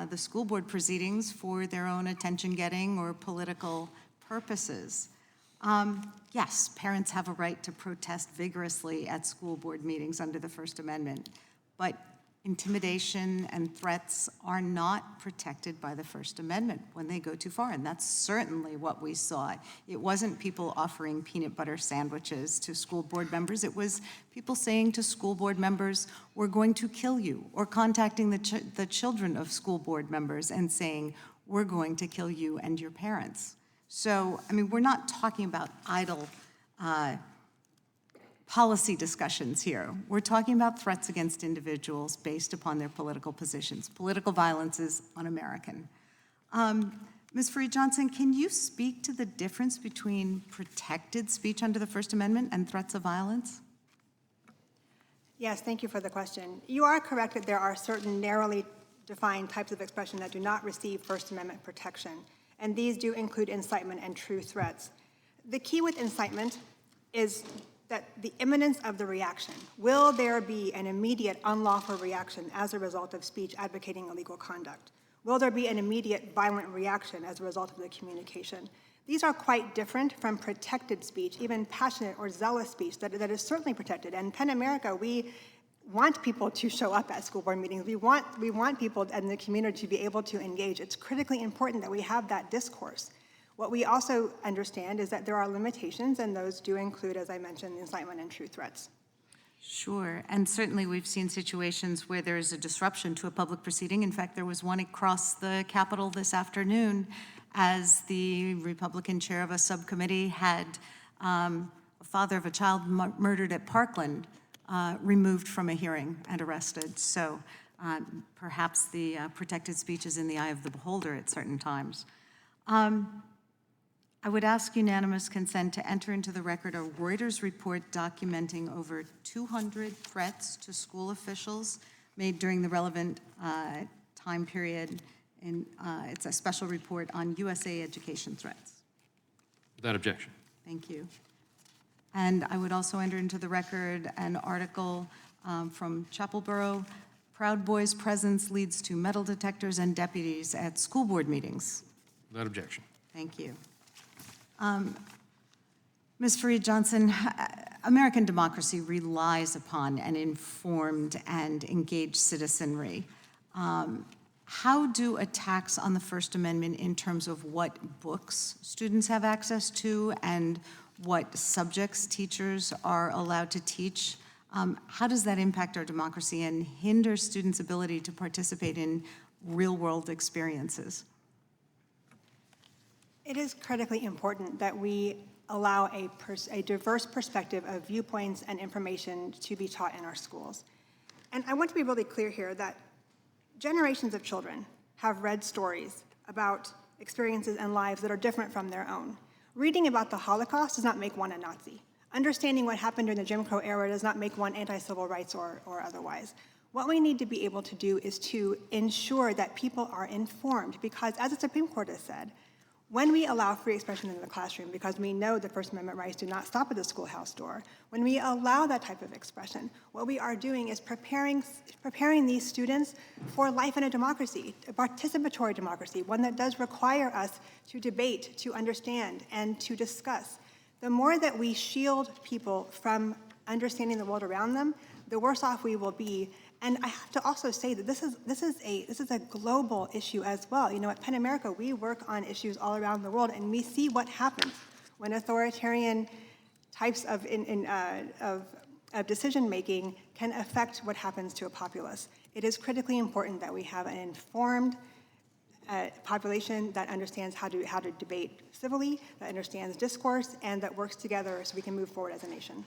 the school board proceedings for their own attention-getting or political purposes. Yes, parents have a right to protest vigorously at school board meetings under the First Amendment, but intimidation and threats are not protected by the First Amendment when they go too far, and that's certainly what we saw. It wasn't people offering peanut butter sandwiches to school board members. It was people saying to school board members, "We're going to kill you," or contacting the children of school board members and saying, "We're going to kill you and your parents." So, I mean, we're not talking about idle policy discussions here. We're talking about threats against individuals based upon their political positions. Political violence is un-American. Ms. Fareed-Johnson, can you speak to the difference between protected speech under the First Amendment and threats of violence? Yes, thank you for the question. You are correct that there are certain narrowly defined types of expression that do not receive First Amendment protection, and these do include incitement and true threats. The key with incitement is that the imminence of the reaction. Will there be an immediate unlawful reaction as a result of speech advocating illegal conduct? Will there be an immediate violent reaction as a result of the communication? These are quite different from protected speech, even passionate or zealous speech that is certainly protected. And PEN America, we want people to show up at school board meetings. We want people in the community to be able to engage. It's critically important that we have that discourse. What we also understand is that there are limitations, and those do include, as I mentioned, incitement and true threats. Sure, and certainly we've seen situations where there is a disruption to a public proceeding. In fact, there was one across the Capitol this afternoon as the Republican chair of a subcommittee had a father of a child murdered at Parkland removed from a hearing and arrested. So perhaps the protected speech is in the eye of the beholder at certain times. I would ask unanimous consent to enter into the record a Reuters report documenting over 200 threats to school officials made during the relevant time period. It's a special report on USA education threats. Without objection. Thank you. And I would also enter into the record an article from Chapelboro, Proud Boys' presence leads to metal detectors and deputies at school board meetings. Without objection. Thank you. Ms. Fareed-Johnson, American democracy relies upon an informed and engaged citizenry. How do attacks on the First Amendment in terms of what books students have access to and what subjects teachers are allowed to teach, how does that impact our democracy and hinder students' ability to participate in real-world experiences? It is critically important that we allow a diverse perspective of viewpoints and information to be taught in our schools. And I want to be really clear here that generations of children have read stories about experiences and lives that are different from their own. Reading about the Holocaust does not make one a Nazi. Understanding what happened during the Jim Crow era does not make one anti-civil rights or otherwise. What we need to be able to do is to ensure that people are informed, because as the Supreme Court has said, when we allow free expression in the classroom, because we know the First Amendment rights do not stop at the schoolhouse door, when we allow that type of expression, what we are doing is preparing these students for life in a democracy, a participatory democracy, one that does require us to debate, to understand, and to discuss. The more that we shield people from understanding the world around them, the worse off we will be. And I have to also say that this is a global issue as well. You know, at PEN America, we work on issues all around the world, and we see what happens when authoritarian types of decision-making can affect what happens to a populace. It is critically important that we have an informed population that understands how to debate civilly, that understands discourse, and that works together so we can move forward as a nation.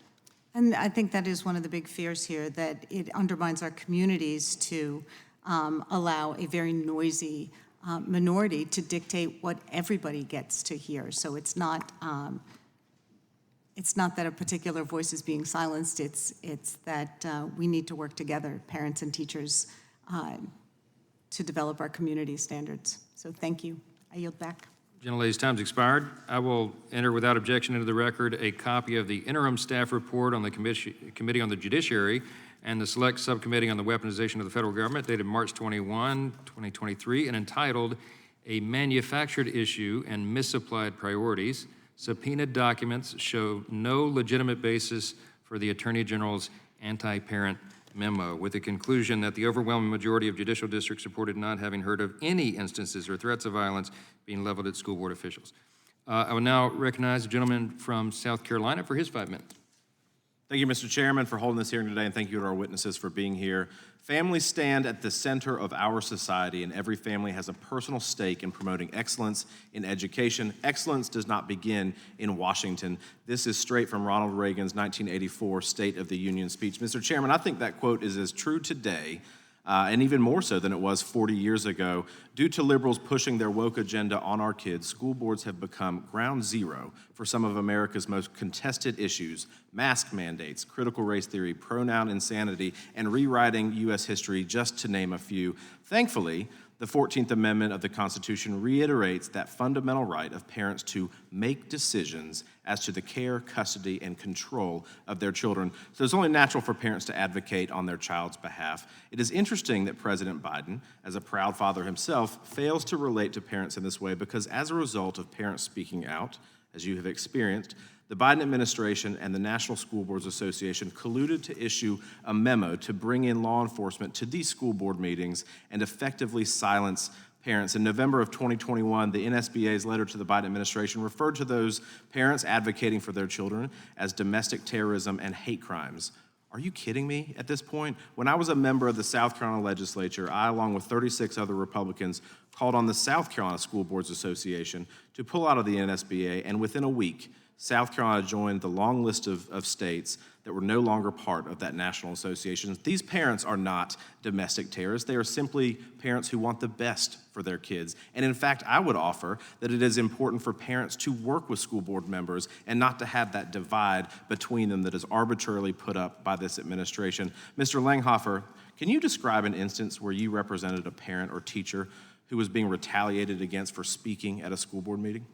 And I think that is one of the big fears here, that it undermines our communities to allow a very noisy minority to dictate what everybody gets to hear. So it's not that a particular voice is being silenced, it's that we need to work together, parents and teachers, to develop our community standards. So thank you. I yield back. Gentlelady's time's expired. I will enter without objection into the record a copy of the interim staff report on the Committee on the Judiciary and the Select Subcommittee on the Weaponization of the Federal Government dated March 21, 2023, and entitled A Manufactured Issue and Misapplied Priorities. Subpoenaed documents show no legitimate basis for the Attorney General's anti-parent memo, with the conclusion that the overwhelming majority of judicial districts reported not having heard of any instances or threats of violence being leveled at school board officials. I will now recognize the gentleman from South Carolina for his 5 minutes. Thank you, Mr. Chairman, for holding this hearing today, and thank you to our witnesses for being here. Families stand at the center of our society, and every family has a personal stake in promoting excellence in education. Excellence does not begin in Washington. This is straight from Ronald Reagan's 1984 State of the Union speech. Mr. Chairman, I think that quote is as true today and even more so than it was 40 years ago. Due to liberals pushing their woke agenda on our kids, school boards have become ground zero for some of America's most contested issues: mask mandates, critical race theory, pronoun insanity, and rewriting U.S. history, just to name a few. Thankfully, the 14th Amendment of the Constitution reiterates that fundamental right of parents to make decisions as to the care, custody, and control of their children. So it's only natural for parents to advocate on their child's behalf. It is interesting that President Biden, as a proud father himself, fails to relate to parents in this way, because as a result of parents speaking out, as you have experienced, the Biden administration and the National School Boards Association colluded to issue a memo to bring in law enforcement to these school board meetings and effectively silence parents. In November of 2021, the NSBA's letter to the Biden administration referred to those parents advocating for their children as domestic terrorism and hate crimes. Are you kidding me at this point? When I was a member of the South Carolina legislature, I, along with 36 other Republicans, called on the South Carolina School Boards Association to pull out of the NSBA, and within a week, South Carolina joined the long list of states that were no longer part of that national association. These parents are not domestic terrorists. They are simply parents who want the best for their kids. And in fact, I would offer that it is important for parents to work with school board members and not to have that divide between them that is arbitrarily put up by this administration. Mr. Langhofer, can you describe an instance where you represented a parent or teacher who was being retaliated against for speaking at a school board meeting?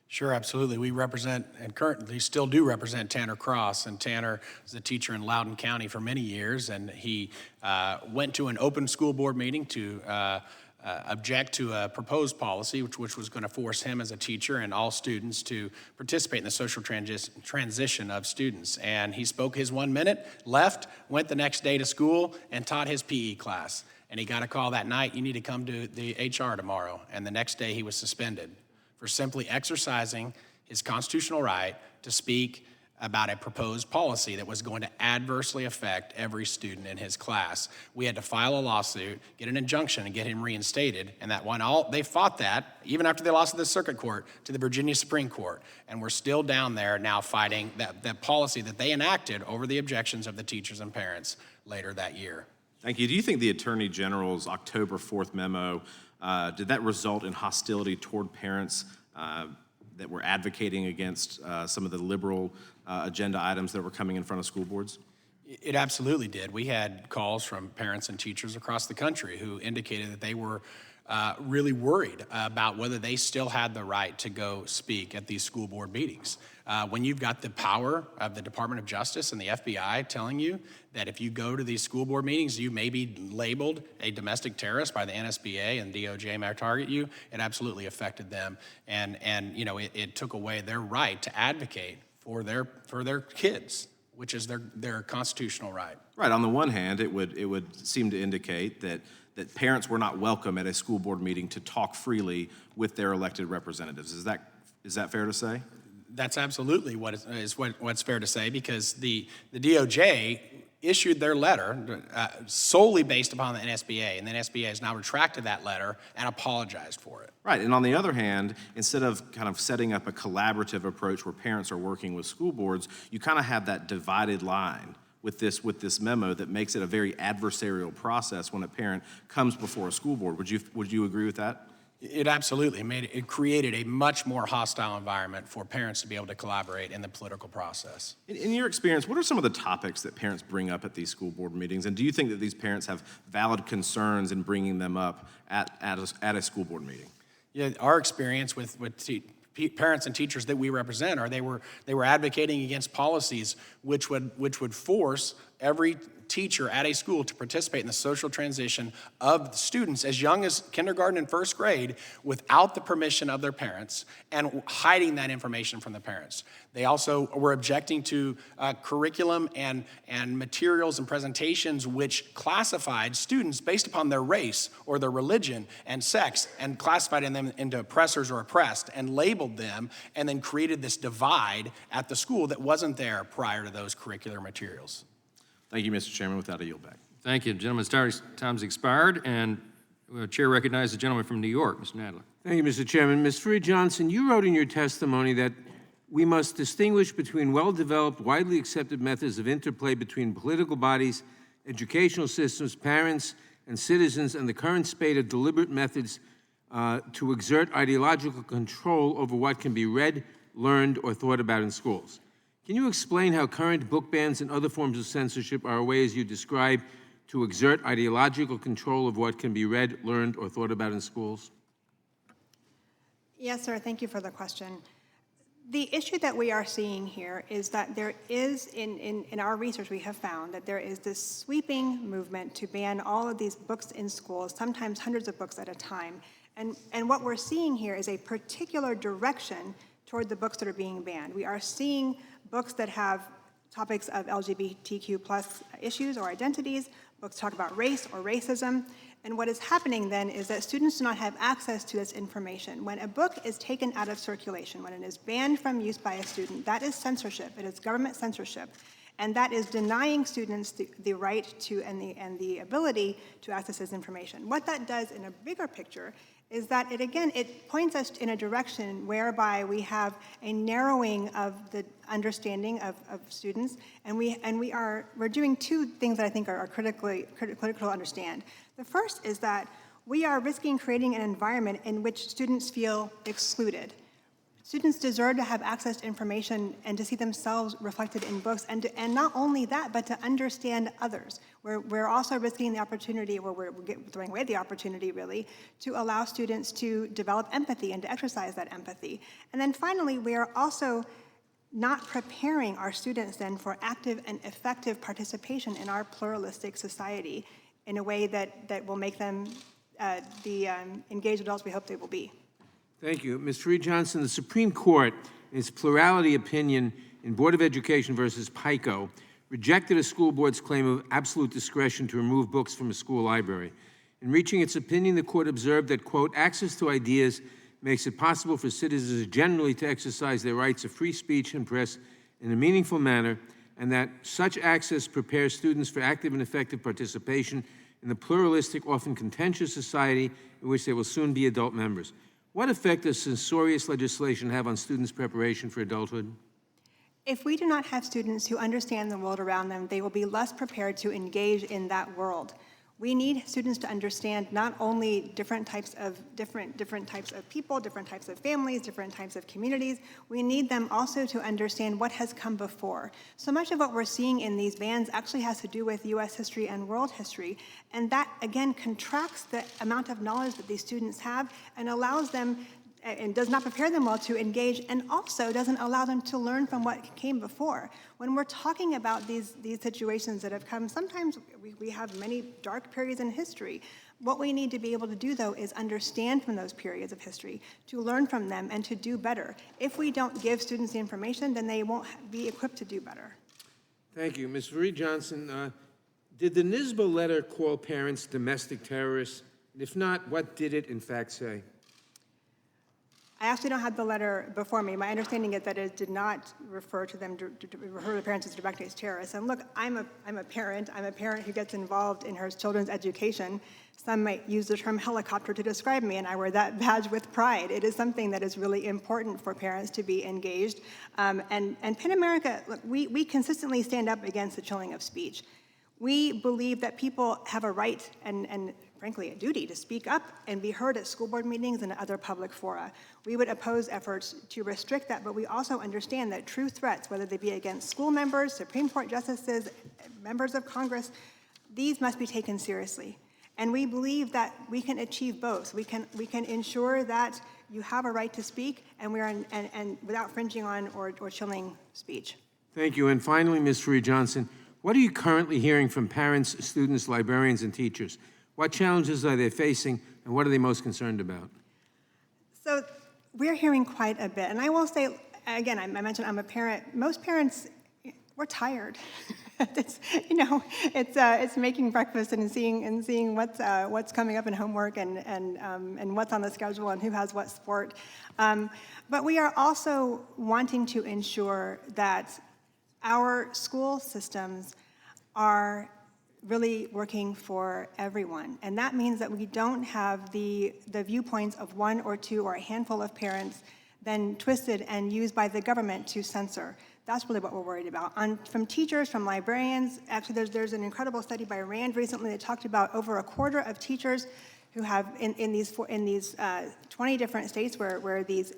Sure, absolutely. We represent, and currently still do represent, Tanner Cross. And Tanner was a teacher in Loudoun County for many years, and he went to an open school board meeting to object to a proposed policy which was going to force him as a teacher and all students to participate in the social transition of students. And he spoke his 1 minute, left, went the next day to school, and taught his PE class. And he got a call that night, "You need to come to the HR tomorrow." And the next day he was suspended for simply exercising his constitutional right to speak about a proposed policy that was going to adversely affect every student in his class. We had to file a lawsuit, get an injunction, and get him reinstated, and they fought that, even after they lost to the circuit court, to the Virginia Supreme Court, and we're still down there now fighting that policy that they enacted over the objections of the teachers and parents later that year. Thank you. Do you think the Attorney General's October 4th memo, did that result in hostility toward parents that were advocating against some of the liberal agenda items that were coming in front of school boards? It absolutely did. We had calls from parents and teachers across the country who indicated that they were really worried about whether they still had the right to go speak at these school board meetings. When you've got the power of the Department of Justice and the FBI telling you that if you go to these school board meetings, you may be labeled a domestic terrorist by the NSBA and DOJ may target you, it absolutely affected them. And it took away their right to advocate for their kids, which is their constitutional right. Right. On the one hand, it would seem to indicate that parents were not welcome at a school board meeting to talk freely with their elected representatives. Is that fair to say? That's absolutely what's fair to say, because the DOJ issued their letter solely based upon the NSBA, and the NSBA has now retracted that letter and apologized for it. Right, and on the other hand, instead of kind of setting up a collaborative approach where parents are working with school boards, you kind of have that divided line with this memo that makes it a very adversarial process when a parent comes before a school board. Would you agree with that? It absolutely it created a much more hostile environment for parents to be able to collaborate in the political process. In your experience, what are some of the topics that parents bring up at these school board meetings? And do you think that these parents have valid concerns in bringing them up at a school board meeting? Yeah, our experience with parents and teachers that we represent are they were advocating against policies which would force every teacher at a school to participate in the social transition of students as young as kindergarten and first grade without the permission of their parents and hiding that information from the parents. They also were objecting to curriculum and materials and presentations which classified students based upon their race or their religion and sex and classified them into oppressors or oppressed and labeled them and then created this divide at the school that wasn't there prior to those curricular materials. Thank you, Mr. Chairman. With that, I yield back. Thank you. Gentleman's time's expired, and Chair recognizes the gentleman from New York, Mr. Nadler. Thank you, Mr. Chairman. Ms. Freed-Johnson, you wrote in your testimony that we must distinguish between well-developed, widely accepted methods of interplay between political bodies, educational systems, parents, and citizens, and the current spate of deliberate methods to exert ideological control over what can be read, learned, or thought about in schools. Can you explain how current book bans and other forms of censorship are ways you describe to exert ideological control of what can be read, learned, or thought about in schools? Yes, sir. Thank you for the question. The issue that we are seeing here is that there is, in our research, we have found that there is this sweeping movement to ban all of these books in schools, sometimes hundreds of books at a time. And what we're seeing here is a particular direction toward the books that are being banned. We are seeing books that have topics of LGBTQ plus issues or identities, books talk about race or racism, and what is happening then is that students do not have access to this information. When a book is taken out of circulation, when it is banned from use by a student, that is censorship. It is government censorship, and that is denying students the right to and the ability to access this information. What that does in a bigger picture is that it points us in a direction whereby we have a narrowing of the understanding of students, and we're doing two things that I think are critical to understand. The first is that we are risking creating an environment in which students feel excluded. Students deserve to have access to information and to see themselves reflected in books, and not only that, but to understand others. We're also risking the opportunity, or we're throwing away the opportunity, really, to allow students to develop empathy and to exercise that empathy. And then finally, we are also not preparing our students then for active and effective participation in our pluralistic society in a way that will make them the engaged adults we hope they will be. Thank you. Ms. Freed-Johnson, the Supreme Court, in its plurality opinion in Board of Education versus PICO, rejected a school board's claim of absolute discretion to remove books from a school library. In reaching its opinion, the court observed that, quote, access to ideas makes it possible for citizens generally to exercise their rights of free speech and press in a meaningful manner, and that such access prepares students for active and effective participation in the pluralistic, often contentious society in which they will soon be adult members. What effect does censorious legislation have on students' preparation for adulthood? If we do not have students who understand the world around them, they will be less prepared to engage in that world. We need students to understand not only different types of people, different types of families, different types of communities. We need them also to understand what has come before. So much of what we're seeing in these bans actually has to do with U.S. history and world history, and that again contracts the amount of knowledge that these students have and allows them and does not prepare them well to engage, and also doesn't allow them to learn from what came before. When we're talking about these situations that have come, sometimes we have many dark periods in history. What we need to be able to do, though, is understand from those periods of history, to learn from them, and to do better. If we don't give students the information, then they won't be equipped to do better. Thank you. Ms. Freed-Johnson, did the NSBA letter call parents domestic terrorists? And if not, what did it in fact say? I actually don't have the letter before me. My understanding is that it did not refer to them, refer to the parents as directly as terrorists. And look, I'm a parent. I'm a parent who gets involved in her children's education. Some might use the term helicopter to describe me, and I wear that badge with pride. It is something that is really important for parents to be engaged. And PEN America, look, we consistently stand up against the chilling of speech. We believe that people have a right and frankly, a duty to speak up and be heard at school board meetings and other public fora. We would oppose efforts to restrict that, but we also understand that true threats, whether they be against school members, Supreme Court justices, members of Congress, these must be taken seriously. And we believe that we can achieve both. We can ensure that you have a right to speak, and without infringing on or chilling speech. Thank you. And finally, Ms. Freed-Johnson, What are you currently hearing from parents, students, librarians, and teachers? What challenges are they facing, and what are they most concerned about? So we're hearing quite a bit. And I will say, again, I mentioned I'm a parent. Most parents, we're tired. It's making breakfast and seeing what's coming up in homework and what's on the schedule and who has what sport. But we are also wanting to ensure that our school systems are really working for everyone. And that means that we don't have the viewpoints of one or two or a handful of parents then twisted and used by the government to censor. That's really what we're worried about. From teachers, from librarians, actually there's an incredible study by RAND recently that talked about over a quarter of teachers who have in these 20 different states where these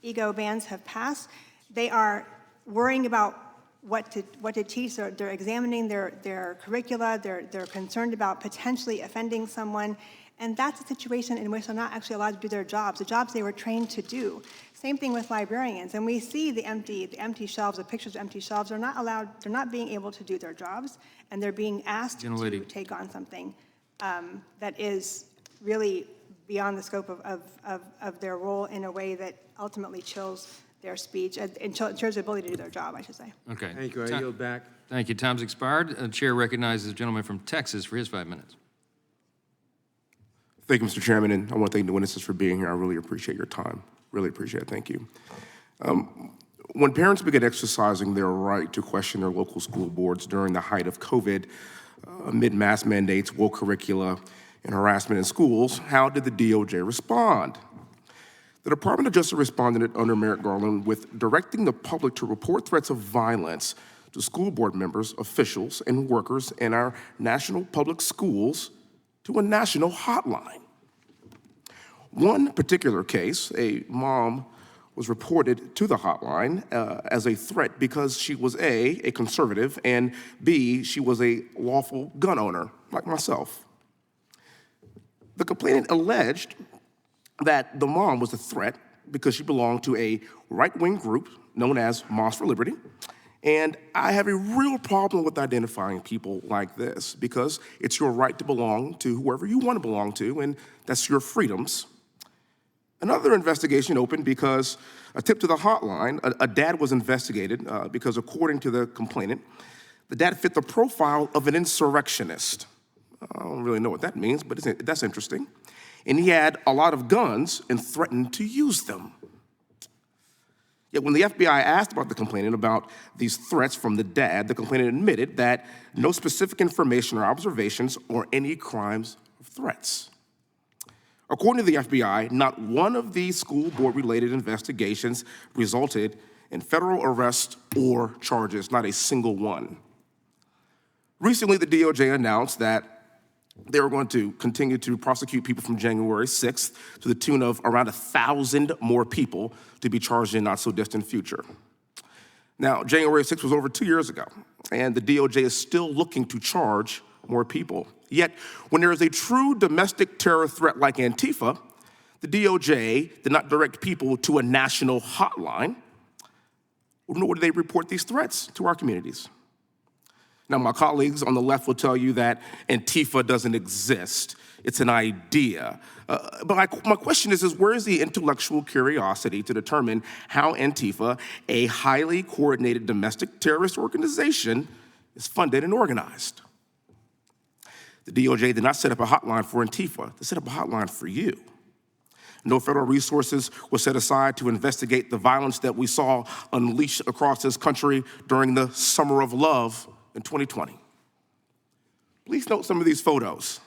ego bans have passed, they are worrying about what to teach. They're examining their curricula. They're concerned about potentially offending someone. And that's a situation in which they're not actually allowed to do their jobs, the jobs they were trained to do. Same thing with librarians. And we see the empty shelves, the pictures of empty shelves. They're not being able to do their jobs, and they're being asked to take on something that is really beyond the scope of their role in a way that ultimately chills their speech and chills their ability to do their job, I should say. Okay. Thank you. I yield back. Thank you. Time's expired. The chair recognizes the gentleman from Texas for his 5 minutes. Thank you, Mr. Chairman, and I want to thank the witnesses for being here. I really appreciate your time. Really appreciate it. Thank you. When parents begin exercising their right to question their local school boards during the height of COVID, amid mass mandates, woke curricula, and harassment in schools, how did the DOJ respond? The Department of Justice responded under Merrick Garland with directing the public to report threats of violence to school board members, officials, and workers in our national public schools to a national hotline. One particular case, a mom was reported to the hotline as a threat because she was A, conservative, and B, she was a lawful gun owner, like myself. The complainant alleged that the mom was a threat because she belonged to a right-wing group known as Moms for Liberty. And I have a real problem with identifying people like this because it's your right to belong to whoever you want to belong to, and that's your freedoms. Another investigation opened because a tip to the hotline, a dad was investigated because according to the complainant, the dad fit the profile of an insurrectionist. I don't really know what that means, but that's interesting. And he had a lot of guns and threatened to use them. Yet when the FBI asked about the complainant about these threats from the dad, the complainant admitted that no specific information or observations or any crimes or threats. According to the FBI, not one of these school board-related investigations resulted in federal arrest or charges, not a single one. Recently, the DOJ announced that they were going to continue to prosecute people from January 6th to the tune of around 1,000 more people to be charged in not so distant future. Now, January 6th was over 2 years ago, and the DOJ is still looking to charge more people. Yet, when there is a true domestic terror threat like Antifa, the DOJ did not direct people to a national hotline, nor did they report these threats to our communities. Now, my colleagues on the left will tell you that Antifa doesn't exist. It's an idea. But my question is where is the intellectual curiosity to determine how Antifa, a highly coordinated domestic terrorist organization, is funded and organized? The DOJ did not set up a hotline for Antifa. They set up a hotline for you. No federal resources were set aside to investigate the violence that we saw unleashed across this country during the Summer of Love in 2020. Please note some of these photos.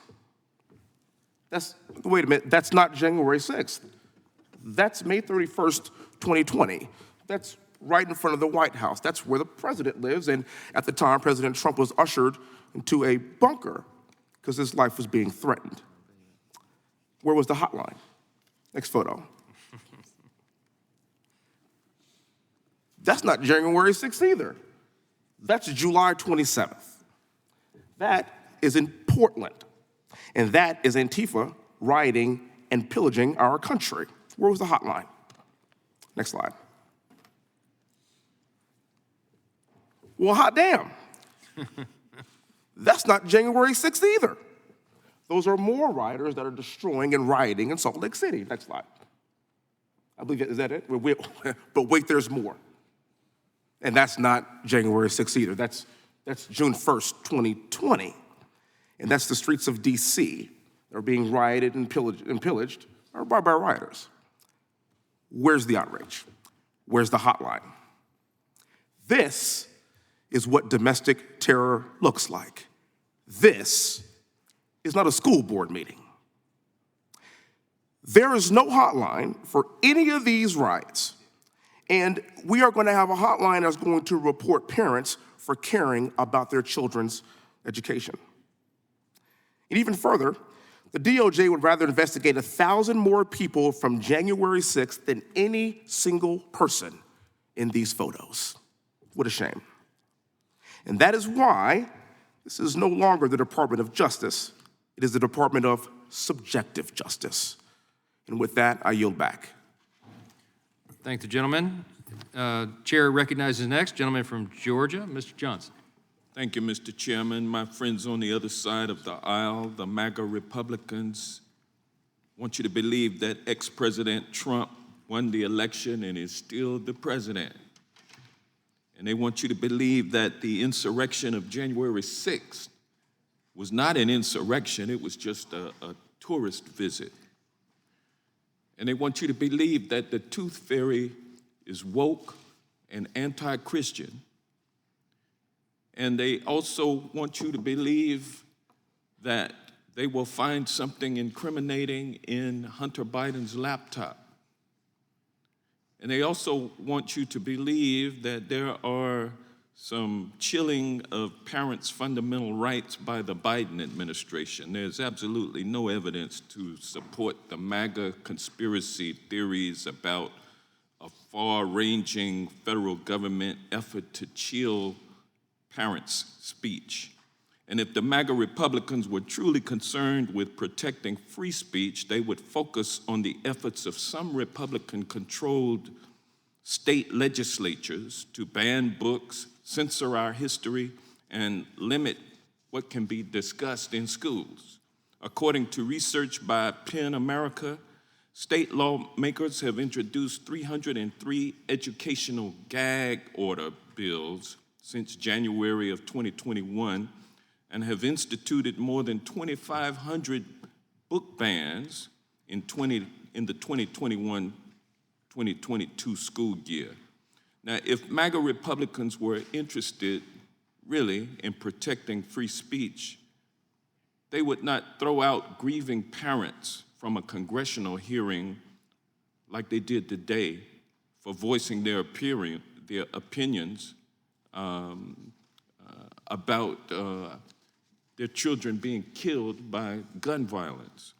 Wait a minute, that's not January 6th. That's May 31st, 2020. That's right in front of the White House. That's where the president lives, and at the time, President Trump was ushered into a bunker because his life was being threatened. Where was the hotline? Next photo. That's not January 6th either. That's July 27th. That is in Portland. And that is Antifa rioting and pillaging our country. Where was the hotline? Next slide. Well, hot damn. That's not January 6th either. Those are more rioters that are destroying and rioting in Salt Lake City. Next slide. I believe, is that it? But wait, there's more. And that's not January 6th either. That's June 1st, 2020. And that's the streets of D.C. that are being rioted and pillaged by rioters. Where's the outrage? Where's the hotline? This is what domestic terror looks like. This is not a school board meeting. There is no hotline for any of these riots. And we are going to have a hotline that's going to report parents for caring about their children's education. And even further, the DOJ would rather investigate 1,000 more people from January 6th than any single person in these photos. What a shame. And that is why this is no longer the Department of Justice. It is the Department of Subjective Justice. And with that, I yield back. Thank the gentleman. Chair recognizes next, gentleman from Georgia, Mr. Johnson. Thank you, Mr. Chairman. My friends on the other side of the aisle, the MAGA Republicans, want you to believe that ex-President Trump won the election and is still the president. And they want you to believe that the insurrection of January 6th was not an insurrection, it was just a tourist visit. And they want you to believe that the Tooth Fairy is woke and anti-Christian. And they also want you to believe that they will find something incriminating in Hunter Biden's laptop. And they also want you to believe that there are some chilling of parents' fundamental rights by the Biden administration. There's absolutely no evidence to support the MAGA conspiracy theories about a far-ranging federal government effort to chill parents' speech. And if the MAGA Republicans were truly concerned with protecting free speech, they would focus on the efforts of some Republican-controlled state legislatures to ban books, censor our history, and limit what can be discussed in schools. According to research by PEN America, state lawmakers have introduced 303 educational gag order bills since January of 2021 and have instituted more than 2,500 book bans in the 2021-2022 school year. Now, if MAGA Republicans were interested really in protecting free speech, they would not throw out grieving parents from a congressional hearing like they did today for voicing their opinions about their children being killed by gun violence.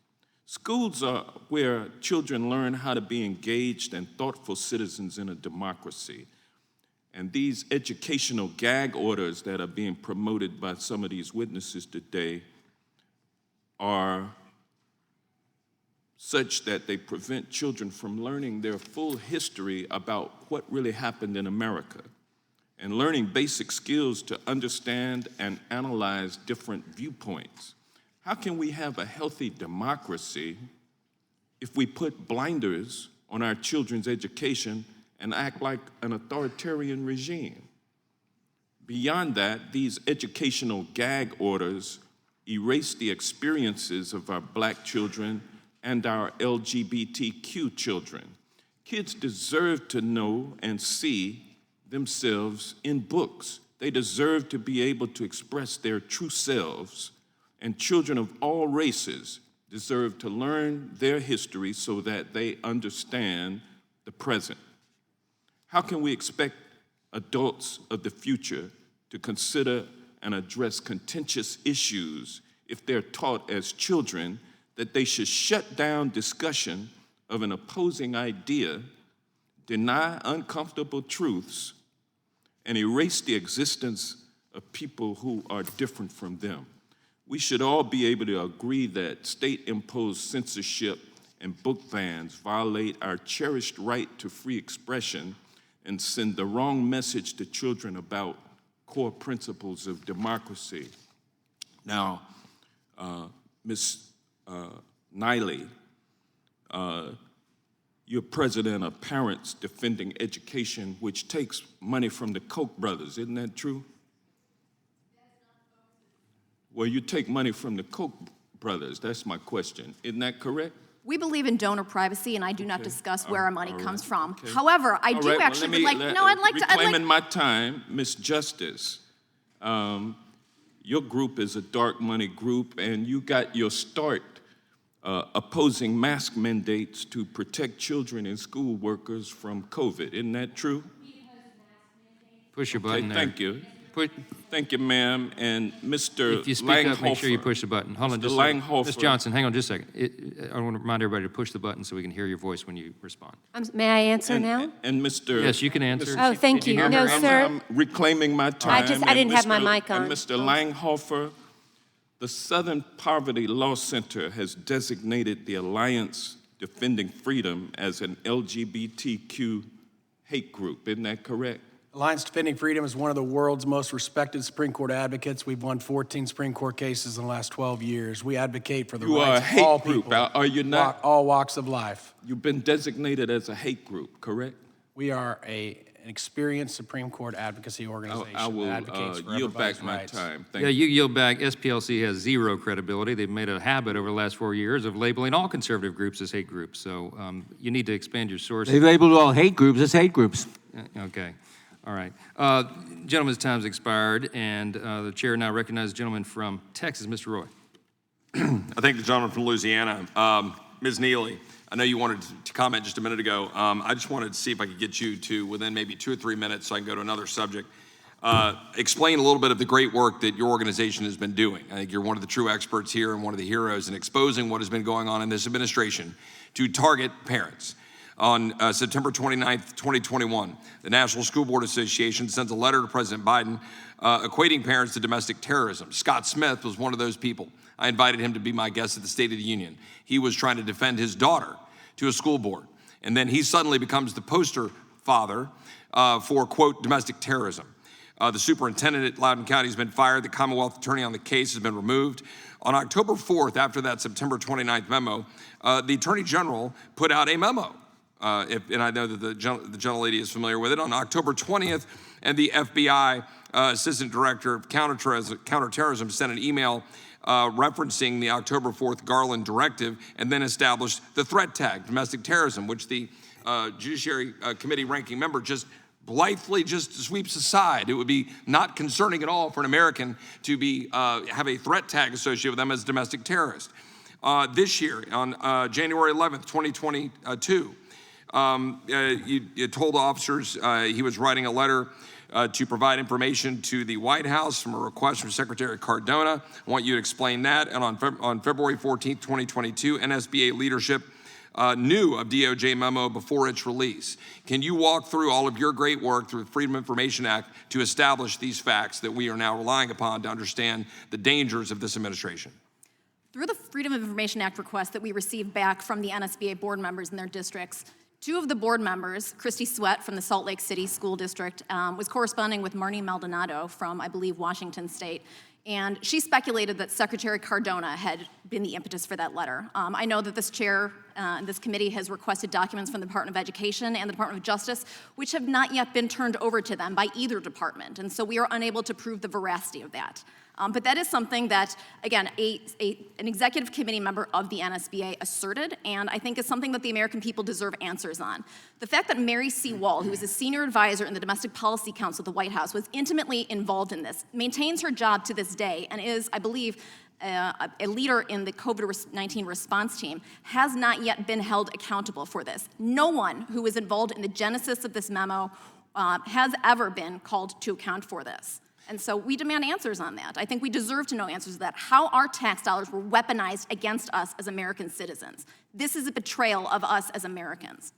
Schools are where children learn how to be engaged and thoughtful citizens in a democracy. And these educational gag orders that are being promoted by some of these witnesses today are such that they prevent children from learning their full history about what really happened in America and learning basic skills to understand and analyze different viewpoints. How can we have a healthy democracy if we put blinders on our children's education and act like an authoritarian regime? Beyond that, these educational gag orders erase the experiences of our Black children and our LGBTQ children. Kids deserve to know and see themselves in books. They deserve to be able to express their true selves, and children of all races deserve to learn their history so that they understand the present. How can we expect adults of the future to consider and address contentious issues if they're taught as children that they should shut down discussion of an opposing idea, deny uncomfortable truths, and erase the existence of people who are different from them? We should all be able to agree that state-imposed censorship and book bans violate our cherished right to free expression and send the wrong message to children about core principles of democracy. Now, Ms. Niley, you're president of Parents Defending Education, which takes money from the Koch brothers. Isn't that true? Well, you take money from the Koch brothers. That's my question. Isn't that correct? We believe in donor privacy, and I do not discuss where our money comes from. However, I do actually would like, no, I'd like to. Reclaiming my time, Ms. Justice, your group is a dark money group, and you got your start opposing mask mandates to protect children and school workers from COVID. Isn't that true? Push your button there. Thank you. Thank you, ma'am. And Mr. If you speak up, make sure you push the button. Hold on just a second. Ms. Johnson, hang on just a second. I want to remind everybody to push the button so we can hear your voice when you respond. May I answer now? And Mr. Yes, you can answer. Oh, thank you. No, sir. I'm reclaiming my time. I didn't have my mic on. And Mr. Langhofer, the Southern Poverty Law Center has designated the Alliance Defending Freedom as an LGBTQ hate group. Isn't that correct? Alliance Defending Freedom is one of the world's most respected Supreme Court advocates. We've won 14 Supreme Court cases in the last 12 years. We advocate for the rights of all people. Are you not? All walks of life. You've been designated as a hate group, correct? We are an experienced Supreme Court advocacy organization I will that advocates for yield everybody's back my rights. time. Yeah, you yield back. SPLC has zero credibility. They've made a habit over the last 4 years of labeling all conservative groups as hate groups. So you need to expand your sources. They labeled all hate groups as hate groups. Okay. All right. Gentleman's time's expired, and the chair now recognizes the gentleman from Texas, Mr. Roy. I thank the gentleman from Louisiana. Ms. Neely, I know you wanted to comment just a minute ago. I just wanted to see if I could get you to, within maybe 2 or 3 minutes, so I can go to another subject, explain a little bit of the great work that your organization has been doing. I think you're one of the true experts here and one of the heroes in exposing what has been going on in this administration to target parents. On September 29th, 2021, the National School Board Association sent a letter to President Biden equating parents to domestic terrorism. Scott Smith was one of those people. I invited him to be my guest at the State of the Union. He was trying to defend his daughter to a school board. And then he suddenly becomes the poster father for, quote, domestic terrorism. The superintendent at Loudoun County has been fired. The Commonwealth attorney on the case has been removed. On October 4th, after that September 29th memo, the Attorney General put out a memo. And I know that the gentlelady is familiar with it. On October 20th, and the FBI Assistant Director of Counterterrorism sent an email referencing the October 4th Garland Directive, and then established the threat tag, domestic terrorism, which the Judiciary Committee ranking member just blithely just sweeps aside. It would be not concerning at all for an American to be have a threat tag associated with them as a domestic terrorist. This year, on January 11th, 2022, you told officers he was writing a letter to provide information to the White House from a request from Secretary Cardona. I want you to explain that. And on February 14th, 2022, NSBA leadership knew of DOJ memo before its release. Can you walk through all of your great work through the Freedom of Information Act to establish these facts that we are now relying upon to understand the dangers of this administration? Through the Freedom of Information Act request that we received back from the NSBA board members in their districts, 2 of the board members, Christy Sweat from the Salt Lake City School District, was corresponding with Marnie Maldonado from, I believe, Washington State. And she speculated that Secretary Cardona had been the impetus for that letter. I know that this chair, this committee has requested documents from the Department of Education and the Department of Justice, which have not yet been turned over to them by either department. And so we are unable to prove the veracity of that. But that is something that, again, an executive committee member of the NSBA asserted, and I think is something that the American people deserve answers on. The fact that Mary C. Wall, who is a senior advisor in the Domestic Policy Council at the White House, was intimately involved in this, maintains her job to this day, and is, I believe, a leader in the COVID-19 response team, has not yet been held accountable for this. No one who was involved in the genesis of this memo has ever been called to account for this. And so we demand answers on that. I think we deserve to know answers to that, how our tax dollars were weaponized against us as American citizens. This is a betrayal of us as Americans.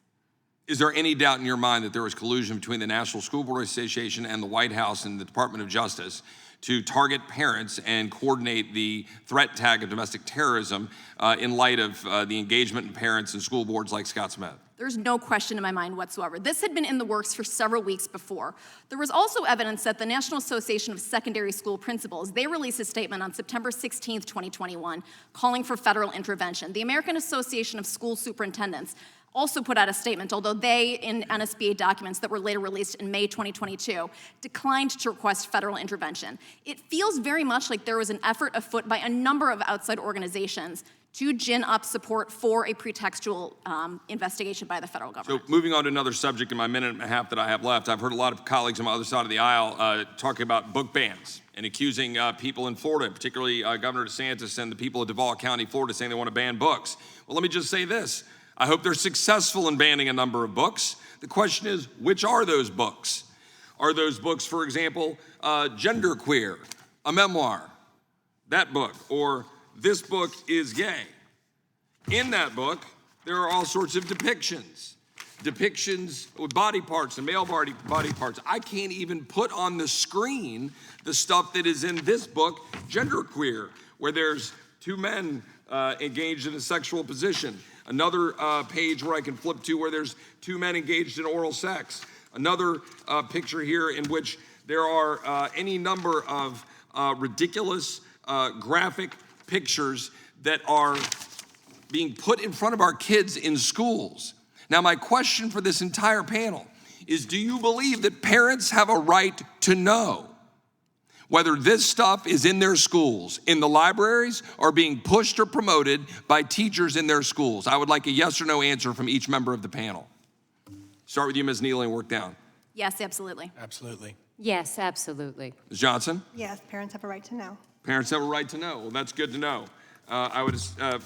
Is there any doubt in your mind that there was collusion between the National School Board Association and the White House and the Department of Justice to target parents and coordinate the threat tag of domestic terrorism in light of the engagement in parents and school boards like Scott Smith? There's no question in my mind whatsoever. This had been in the works for several weeks before. There was also evidence that the National Association of Secondary School Principals, they released a statement on September 16th, 2021, calling for federal intervention. The American Association of School Superintendents also put out a statement, although they, in NSBA documents that were later released in May 2022, declined to request federal intervention. It feels very much like there was an effort afoot by a number of outside organizations to gin up support for a pretextual investigation by the federal government. So moving on to another subject in my minute and a half that I have left, I've heard a lot of colleagues on my other side of the aisle talking about book bans and accusing people in Florida, particularly Governor DeSantis and the people of Duval County, Florida, saying they want to ban books. Well, let me just say this. I hope they're successful in banning a number of books. The question is, which are those books? Are those books, for example, Genderqueer, a memoir, that book, or This Book is Gay? In that book, there are all sorts of depictions with body parts and male body parts. I can't even put on the screen the stuff that is in this book, Genderqueer, where there's two men engaged in a sexual position. Another page where I can flip to where there's two men engaged in oral sex. Another picture here in which there are any number of ridiculous graphic pictures that are being put in front of our kids in schools. Now, my question for this entire panel is, do you believe that parents have a right to know whether this stuff is in their schools, in the libraries, or being pushed or promoted by teachers in their schools? I would like a yes or no answer from each member of the panel. Start with you, Ms. Neely, and work down. Yes, absolutely. Absolutely. Yes, absolutely. Ms. Johnson? Yes, parents have a right to know. Parents have a right to know. Well, that's good to know. I would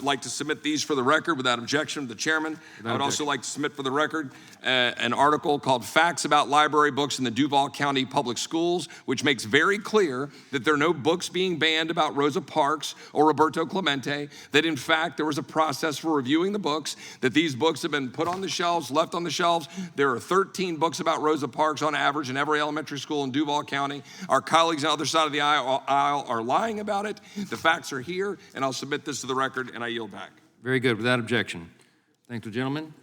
like to submit these for the record without objection to the chairman. I would also like to submit for the record an article called Facts About Library Books in the Duval County Public Schools, which makes very clear that there are no books being banned about Rosa Parks or Roberto Clemente, that in fact there was a process for reviewing the books, that these books have been put on the shelves, left on the shelves. There are 13 books about Rosa Parks on average in every elementary school in Duval County. Our colleagues on the other side of the aisle are lying about it. The facts are here, and I'll submit this to the record, and I yield back. Very good, without objection. Thank the gentleman.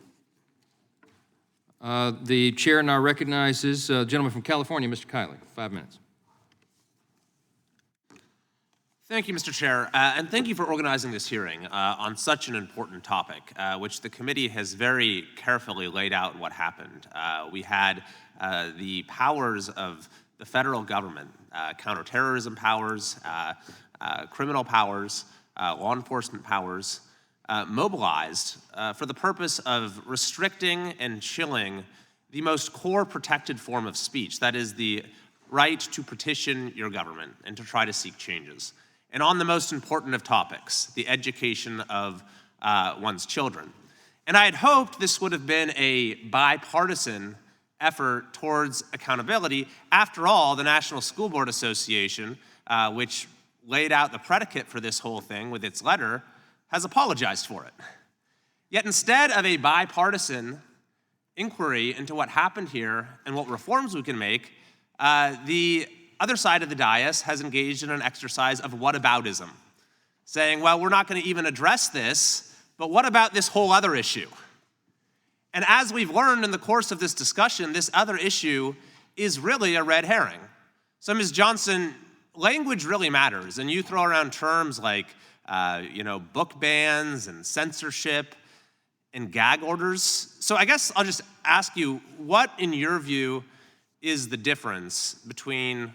The chair now recognizes the gentleman from California, Mr. Kiley. 5 minutes. Thank you, Mr. Chair, and thank you for organizing this hearing on such an important topic, which the committee has very carefully laid out what happened. We had the powers of the federal government, counterterrorism powers, criminal powers, law enforcement powers, mobilized for the purpose of restricting and chilling the most core protected form of speech, that is the right to petition your government and to try to seek changes. And on the most important of topics, the education of one's children. And I had hoped this would have been a bipartisan effort towards accountability. After all, the National School Board Association, which laid out the predicate for this whole thing with its letter, has apologized for it. Yet instead of a bipartisan inquiry into what happened here and what reforms we can make, the other side of the dais has engaged in an exercise of whataboutism, saying, well, we're not going to even address this, but what about this whole other issue? And as we've learned in the course of this discussion, this other issue is really a red herring. So, Ms. Johnson, language really matters, and you throw around terms like, book bans and censorship and gag orders. So I guess I'll just ask you, what, in your view, is the difference between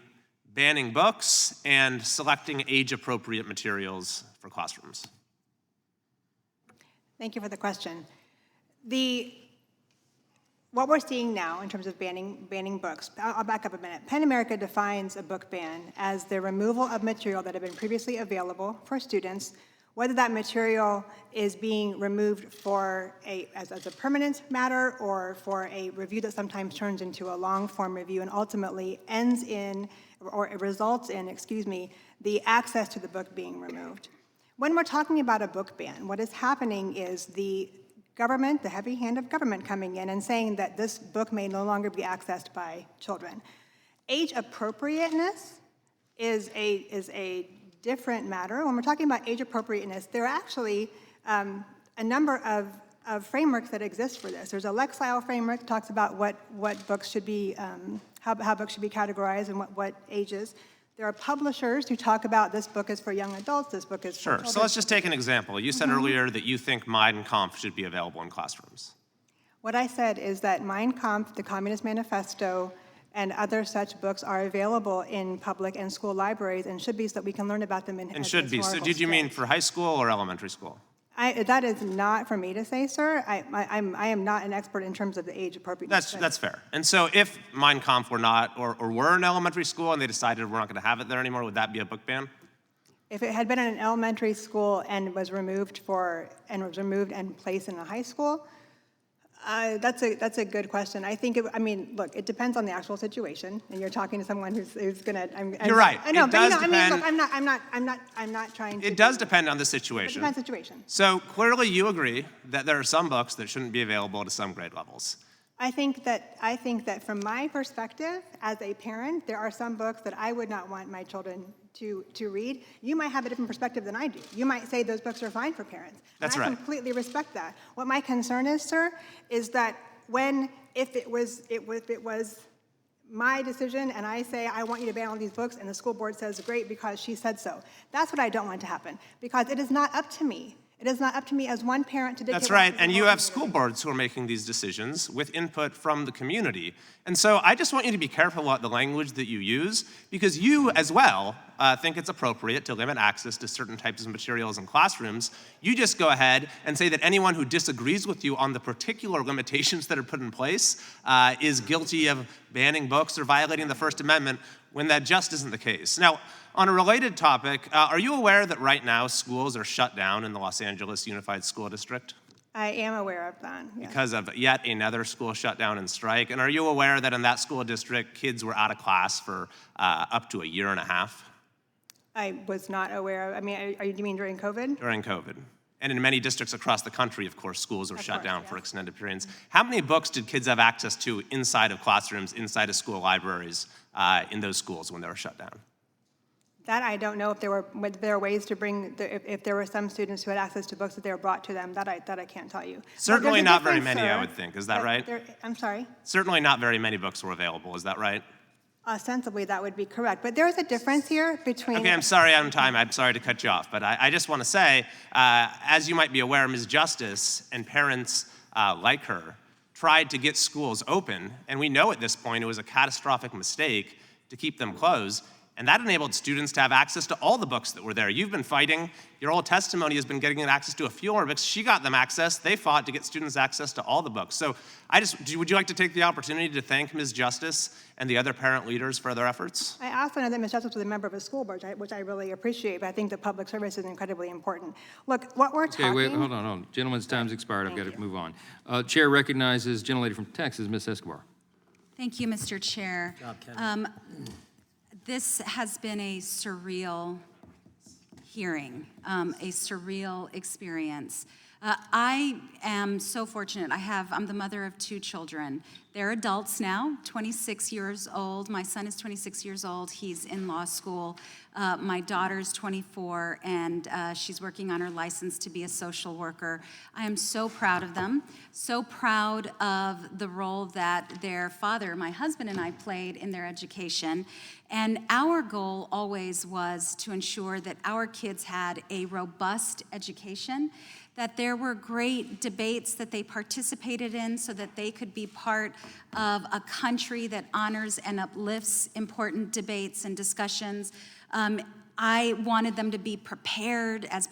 banning books and selecting age-appropriate materials for classrooms? Thank you for the question. What we're seeing now in terms of banning books, I'll back up a minute. PEN America defines a book ban as the removal of material that had been previously available for students, whether that material is being removed as a permanent matter or for a review that sometimes turns into a long-form review and ultimately results in, the access to the book being removed. When we're talking about a book ban, what is happening is the government, the heavy hand of government coming in and saying that this book may no longer be accessed by children. Age appropriateness is a different matter. When we're talking about age appropriateness, there are actually a number of frameworks that exist for this. There's a Lexile framework that talks about what books should be, how books should be categorized and what ages. There are publishers who talk about this book is for young adults, this book is for children. So let's just take an example. You said earlier that you think Mein Kampf should be available in classrooms. What I said is that Mein Kampf, the Communist Manifesto, and other such books are available in public and school libraries and should be so that we can learn about them in And should be. So did you mean for high school or elementary school? That is not for me to say, sir. I am not an expert in terms of the age appropriateness. That's fair. And so if Mein Kampf were not, or were in elementary school and they decided we're not going to have it there anymore, would that be a book ban? If it had been in an elementary school and was removed and placed in a high school, that's a good question. I think, look, it depends on the actual situation, and you're talking to someone who's gonna. You're right. I know, it but does look, depend. I'm not trying to. It does depend on the situation. It depends on the situation. So clearly, you agree that there are some books that shouldn't be available to some grade levels. I think that from my perspective as a parent, there are some books that I would not want my children to read. You might have a different perspective than I do. You might say those books are fine for parents. That's and I right. completely respect that. What my concern is, sir, is that if it was my decision and I say I want you to ban all these books and the school board says great because she said so. That's what I don't want to happen because it is not up to me. It is not up to me as one parent to dictate. That's right, and you have school boards who are making these decisions with input from the community. And so I just want you to be careful about the language that you use, because you as well think it's appropriate to limit access to certain types of materials in classrooms. You just go ahead and say that anyone who disagrees with you on the particular limitations that are put in place is guilty of banning books or violating the First Amendment, when that just isn't the case. Now, on a related topic, are you aware that right now schools are shut down in the Los Angeles Unified School District? I am aware of that, yes. Because of yet another school shutdown and strike. And are you aware that in that school district, kids were out of class for up to a year and a half? I was not aware of, you mean during COVID? During COVID. And in many districts across the country, of course, schools were shut down yes. for extended periods. How many books did kids have access to inside of classrooms, inside of school libraries, in those schools when they were shut down? That I don't know if there were ways to bring, if there were some students who had access to books that they were brought to them, that I can't tell you. Certainly not very many, I would think. Is that right? I'm sorry? Certainly not very many books were available. Is that right? Ostensibly, that would be correct. But there's a difference here between... Okay, I'm sorry I'm sorry to cut you off. But I just want to say, as you might be aware, Ms. Justice and parents like her tried to get schools open. And we know at this point it was a catastrophic mistake to keep them closed. And that enabled students to have access to all the books that were there. You've been fighting. Your whole testimony has been getting access to a few more books. She got them access. They fought to get students access to all the books. So would you like to take the opportunity to thank Ms. Justice and the other parent leaders for their efforts? I also know that Ms. Justice was a member of a school board, which I really appreciate, but I think that public service is incredibly important. Look, what we're talking... Okay, wait, hold on. Gentleman's time's expired. I've got to move on. Chair recognizes gentlelady from Texas, Ms. Escobar. Thank you, Mr. Chair. This has been a surreal hearing, a surreal experience. I am so fortunate. I'm the mother of 2 children. They're adults now, 26 years old. My son is 26 years old. He's in law school. My daughter's 24, and she's working on her license to be a social worker. I am so proud of them, so proud of the role that their father, my husband, and I played in their education. And our goal always was to ensure that our kids had a robust education, that there were great debates that they participated in so that they could be part of a country that honors and uplifts important debates and discussions. I wanted them to be prepared as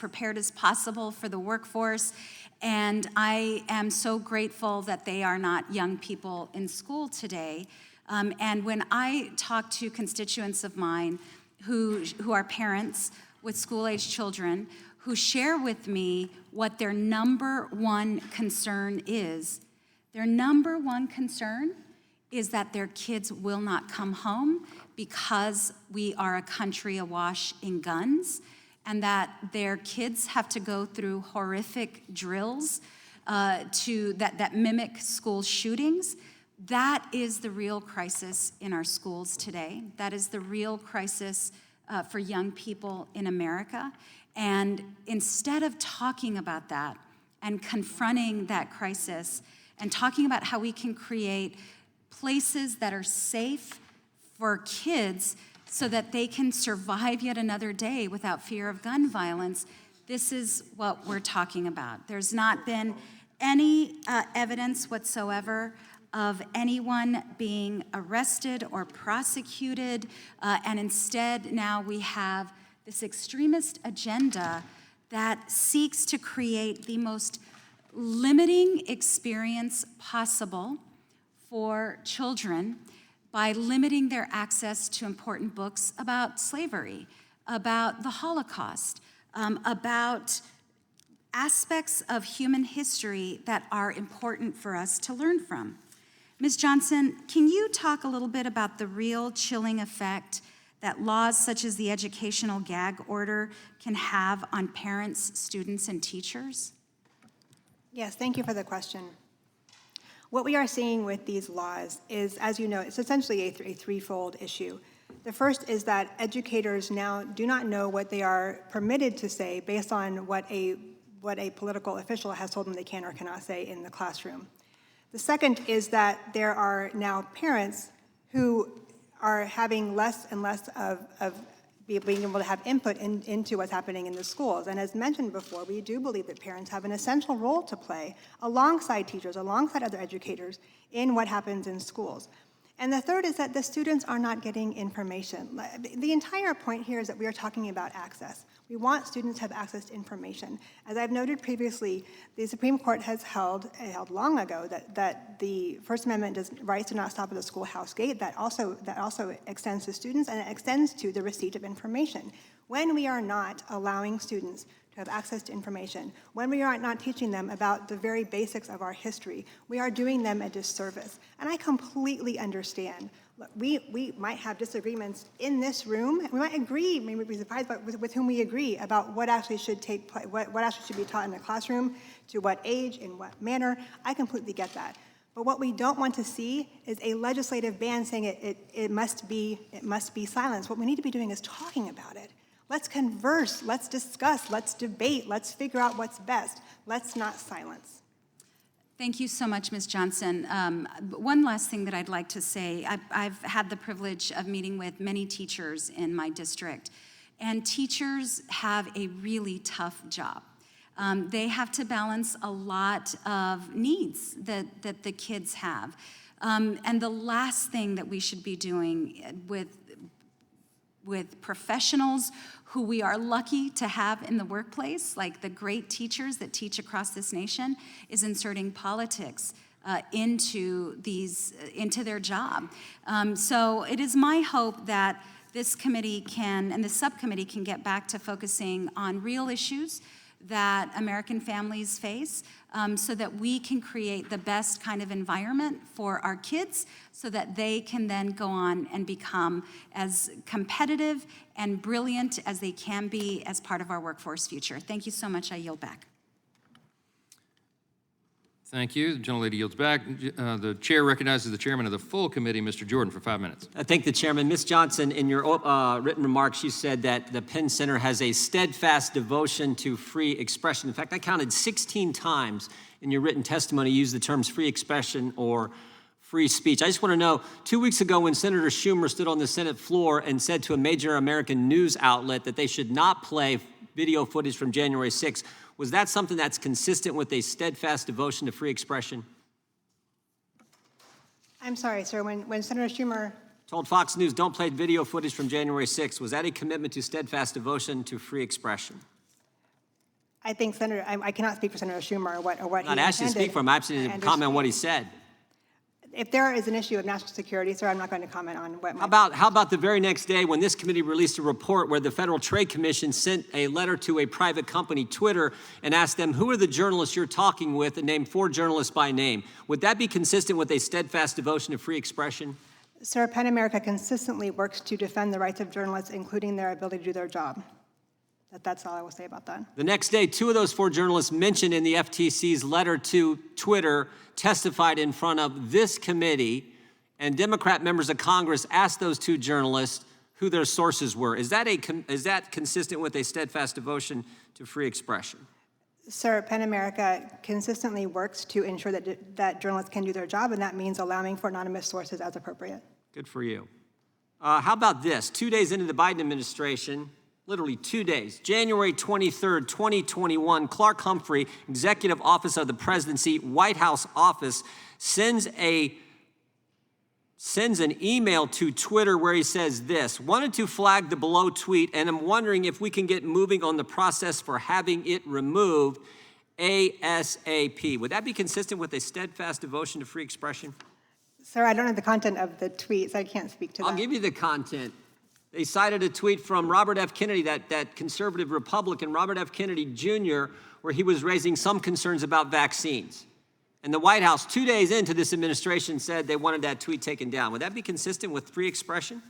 possible for the workforce, and I am so grateful that they are not young people in school today. And when I talk to constituents of mine who are parents with school-age children, who share with me what their number one concern is, their number one concern is that their kids will not come home because we are a country awash in guns, and that their kids have to go through horrific drills that mimic school shootings. That is the real crisis in our schools today. That is the real crisis for young people in America. And instead of talking about that and confronting that crisis and talking about how we can create places that are safe for kids so that they can survive yet another day without fear of gun violence. This is what we're talking about. There's not been any evidence whatsoever of anyone being arrested or prosecuted, and instead now we have this extremist agenda that seeks to create the most limiting experience possible for children by limiting their access to important books about slavery, about the Holocaust, about aspects of human history that are important for us to learn from. Ms. Johnson, can you talk a little bit about the real chilling effect that laws such as the educational gag order can have on parents, students, and teachers? Yes, thank you for the question. What we are seeing with these laws is, as you know, it's essentially a threefold issue. The first is that educators now do not know what they are permitted to say based on what a political official has told them they can or cannot say in the classroom. The second is that there are now parents who are having less and less of being able to have input into what's happening in the schools. And as mentioned before, we do believe that parents have an essential role to play alongside teachers, alongside other educators in what happens in schools. And the third is that the students are not getting information. The entire point here is that we are talking about access. We want students to have access to information. As I've noted previously, the Supreme Court has held long ago that the First Amendment rights do not stop at the schoolhouse gate. That also extends to students, and it extends to the receipt of information. When we are not allowing students to have access to information, when we are not teaching them about the very basics of our history, we are doing them a disservice. And I completely understand. Look, we might have disagreements in this room. We might agree, maybe be surprised with whom we agree about what actually should take place, what actually should be taught in the classroom, to what age, in what manner. I completely get that. But what we don't want to see is a legislative ban saying it must be silenced. What we need to be doing is talking about it. Let's converse, let's discuss, let's debate, let's figure out what's best. Let's not silence. Thank you so much, Ms. Johnson. One last thing that I'd like to say. I've had the privilege of meeting with many teachers in my district, and teachers have a really tough job. They have to balance a lot of needs that the kids have. And the last thing that we should be doing with professionals who we are lucky to have in the workplace, like the great teachers that teach across this nation, is inserting politics into their job. So it is my hope that this committee and the subcommittee can get back to focusing on real issues that American families face, so that we can create the best kind of environment for our kids so that they can then go on and become as competitive and brilliant as they can be as part of our workforce future. Thank you so much. I yield back. Thank you. The gentlelady yields back. The chair recognizes the chairman of the full committee, Mr. Jordan, for 5 minutes. I thank the chairman. Ms. Johnson, in your written remarks, you said that the Penn Center has a steadfast devotion to free expression. In fact, I counted 16 times in your written testimony you used the terms free expression or free speech. I just want to know, 2 weeks ago when Senator Schumer stood on the Senate floor and said to a major American news outlet that they should not play video footage from January 6th, was that something that's consistent with a steadfast devotion to free expression? I'm sorry, sir, when Senator Schumer told Fox News, don't play video footage from January 6th, was that a commitment to steadfast devotion to free expression? I think I cannot speak for Senator Schumer or what he I'm not asking you to speak for him, I'm asking you to comment on what he said. If there is an issue of national security, sir, I'm not going to comment on what How about the very next day when this committee released a report where the Federal Trade Commission sent a letter to a private company, Twitter, and asked them, who are the journalists you're talking with, and named 4 journalists by name? Would that be consistent with a steadfast devotion to free expression? Sir, PEN America consistently works to defend the rights of journalists, including their ability to do their job. That's all I will say about that. The next day, 2 of those 4 journalists mentioned in the FTC's letter to Twitter testified in front of this committee, and Democrat members of Congress asked those 2 journalists who their sources were. Is that consistent with a steadfast devotion to free expression? Sir, PEN America consistently works to ensure that journalists can do their job, and that means allowing for anonymous sources as appropriate. Good for you. How about this? 2 days into the Biden administration, literally 2 days, January 23rd, 2021, Clark Humphrey, Executive Office of the Presidency, White House office, sends an email to Twitter where he says this: wanted to flag the below tweet, and I'm wondering if we can get moving on the process for having it removed ASAP. Would that be consistent with a steadfast devotion to free expression? Sir, I don't have the content of the tweet, so I can't speak to that. I'll give you the content. They cited a tweet from Robert F. Kennedy, that conservative Republican, Robert F. Kennedy Jr., where he was raising some concerns about vaccines. And the White House, 2 days into this administration, said they wanted that tweet taken down. Would that be consistent with free expression?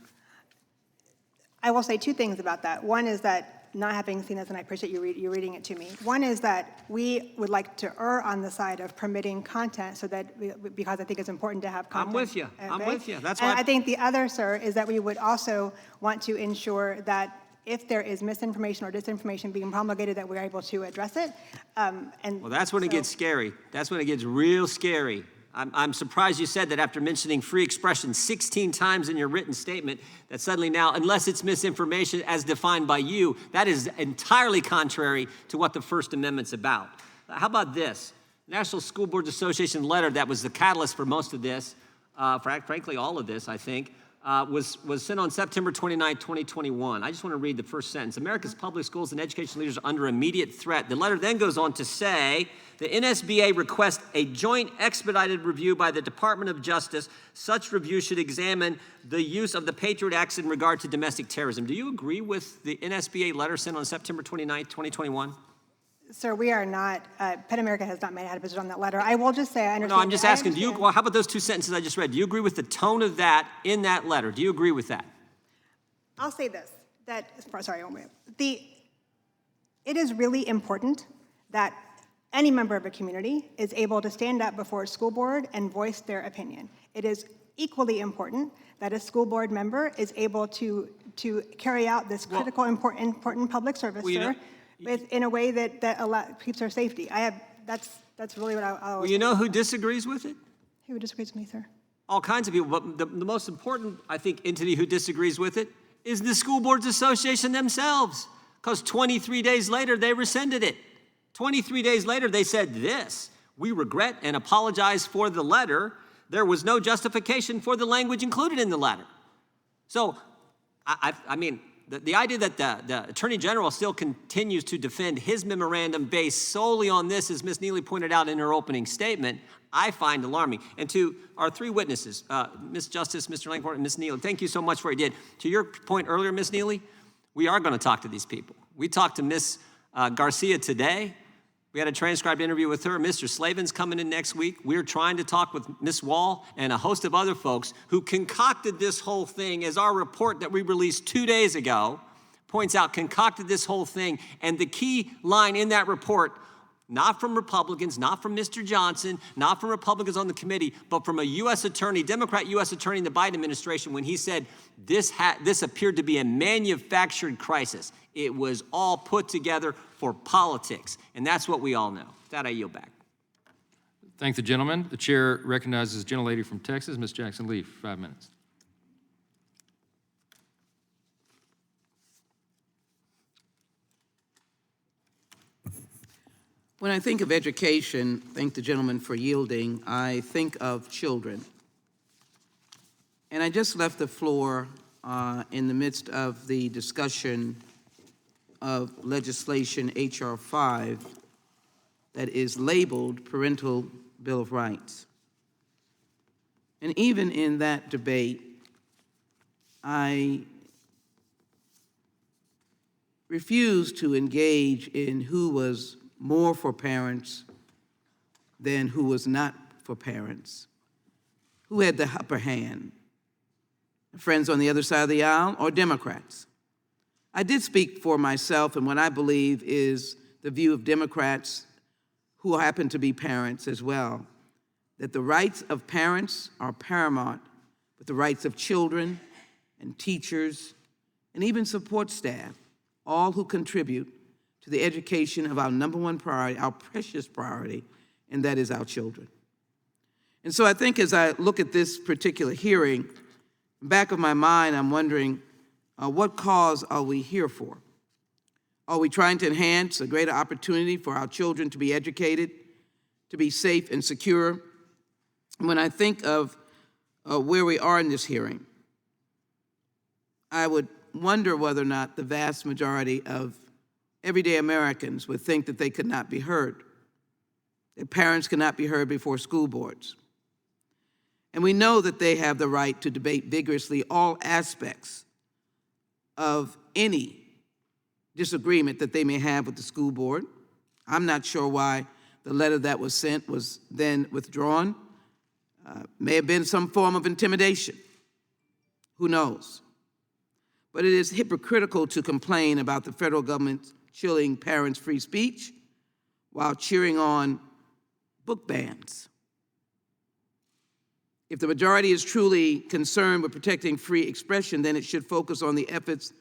I will say two things about that. One is that, not having seen this, and I appreciate you reading it to me. One is that we would like to err on the side of permitting content, so that because I think it's important to have content. I'm with you. I'm with you. That's why. And I think the other, sir, is that we would also want to ensure that if there is misinformation or disinformation being promulgated, that we're able to address it. Well, that's when it gets scary. That's when it gets real scary. I'm surprised you said that after mentioning free expression 16 times in your written statement, that suddenly now, unless it's misinformation as defined by you, that is entirely contrary to what the First Amendment's about. How about this? National School Boards Association letter that was the catalyst for most of this, frankly, all of this, I think, was sent on September 29, 2021. I just want to read the first sentence. America's public schools and education leaders are under immediate threat. The letter then goes on to say, the NSBA requests a joint expedited review by the Department of Justice. Such review should examine the use of the Patriot Acts in regard to domestic terrorism. Do you agree with the NSBA letter sent on September 29, 2021? Sir, we are not, PEN America has not had a position on that letter. I will just say I understand. No, I'm just asking, well, how about those two sentences I just read? Do you agree with the tone of that in that letter? Do you agree with that? I'll say this, it is really important that any member of a community is able to stand up before a school board and voice their opinion. It is equally important that a school board member is able to carry out this critical, important public service, sir, in a way that keeps our safety. That's really what I always. Well, you know who disagrees with it? Who disagrees with me, sir? All kinds of people, but the most important, I think, entity who disagrees with it is the School Boards Association themselves, because 23 days later, they rescinded it. 23 days later, they said this: we regret and apologize for the letter. There was no justification for the language included in the letter. So, I mean, the idea that the Attorney General still continues to defend his memorandum based solely on this, as Ms. Neely pointed out in her opening statement, I find alarming. And to our three witnesses, Ms. Justice, Mr. Langford, and Ms. Neely, thank you so much for what you did. To your point earlier, Ms. Neely, we are going to talk to these people. We talked to Ms. Garcia today. We had a transcribed interview with her. Mr. Slavin's coming in next week. We're trying to talk with Ms. Wall and a host of other folks who concocted this whole thing, as our report that we released 2 days ago points out, concocted this whole thing. And the key line in that report, not from Republicans, not from Mr. Johnson, not from Republicans on the committee, but from a U.S. attorney, Democrat U.S. attorney in the Biden administration, when he said this appeared to be a manufactured crisis. It was all put together for politics, and that's what we all know. With that, I yield back. Thank the gentleman. The chair recognizes the gentlelady from Texas, Ms. Jackson Lee, for 5 minutes. When I think of education, thank the gentleman for yielding, I think of children. And I just left the floor in the midst of the discussion of legislation H.R. 5 that is labeled Parental Bill of Rights. And even in that debate, I refused to engage in who was more for parents than who was not for parents, who had the upper hand, friends on the other side of the aisle or Democrats. I did speak for myself and what I believe is the view of Democrats who happen to be parents as well, that the rights of parents are paramount, but the rights of children and teachers and even support staff, all who contribute to the education of our number one priority, our precious priority, and that is our children. And so I think as I look at this particular hearing, in the back of my mind, I'm wondering, what cause are we here for? Are we trying to enhance a greater opportunity for our children to be educated, to be safe and secure? When I think of where we are in this hearing, I would wonder whether or not the vast majority of everyday Americans would think that they could not be heard, that parents could not be heard before school boards. And we know that they have the right to debate vigorously all aspects of any disagreement that they may have with the school board. I'm not sure why the letter that was sent was then withdrawn. May have been some form of intimidation. Who knows? But it is hypocritical to complain about the federal government chilling parents' free speech while cheering on book bans. If the majority is truly concerned with protecting free expression, then it should focus on the efforts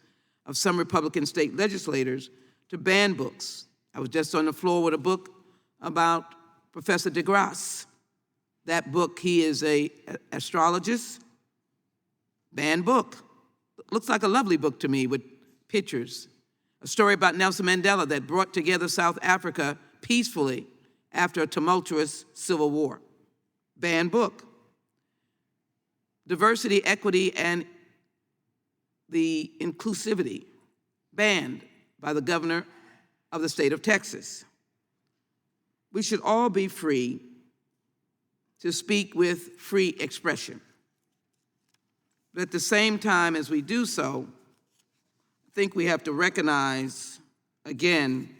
of some Republican state legislators to ban books. I was just on the floor with a book about Professor DeGrasse. That book, he is an astrologist, banned book. Looks like a lovely book to me with pictures. A story about Nelson Mandela that brought together South Africa peacefully after a tumultuous civil war. Banned book. Diversity, equity, and the inclusivity, banned by the governor of the state of Texas. We should all be free to speak with free expression. But at the same time as we do so, I think we have to recognize, again,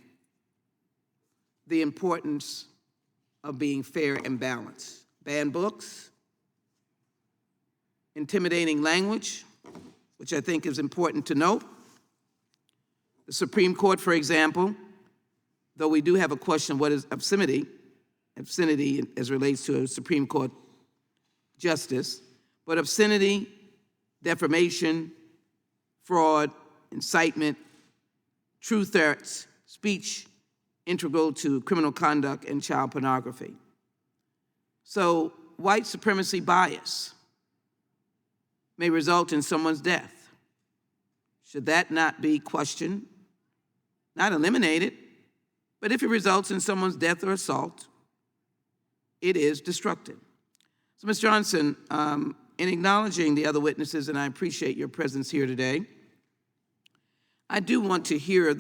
the importance of being fair and balanced. Ban books, intimidating language, which I think is important to note. The Supreme Court, for example, though we do have a question of what is obscenity as relates to a Supreme Court justice, but obscenity, defamation, fraud, incitement, true threats, speech integral to criminal conduct and child pornography. So white supremacy bias may result in someone's death. Should that not be questioned? Not eliminated, but if it results in someone's death or assault, it is destructive. So, Ms. Johnson, in acknowledging the other witnesses, and I appreciate your presence here today, I do want to hear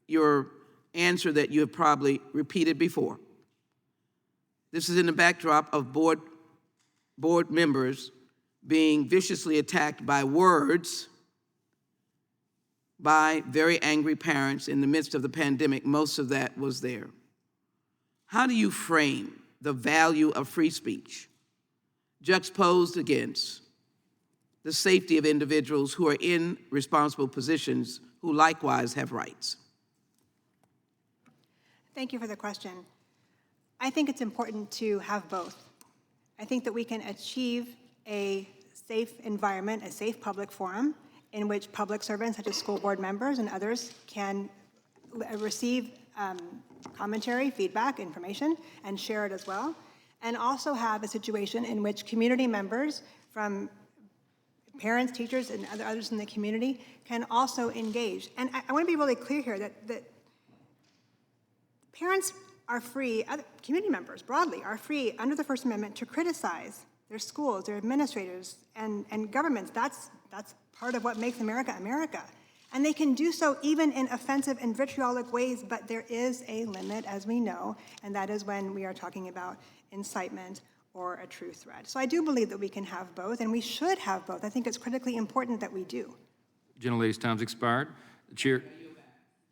your answer that you have probably repeated before. This is in the backdrop of board members being viciously attacked by words by very angry parents in the midst of the pandemic. Most of that was there. How do you frame the value of free speech juxtaposed against the safety of individuals who are in responsible positions who likewise have rights? Thank you for the question. I think it's important to have both. I think that we can achieve a safe environment, a safe public forum in which public servants such as school board members and others can receive commentary, feedback, information, and share it as well, and also have a situation in which community members from parents, teachers, and others in the community can also engage. And I want to be really clear here that parents are free, community members broadly are free under the First Amendment to criticize their schools, their administrators, and governments. That's part of what makes America America. And they can do so even in offensive and vitriolic ways, but there is a limit, as we know, and that is when we are talking about incitement or a true threat. So I do believe that we can have both, and we should have both. I think it's critically important that we do. Gentlelady's time's expired. The chair,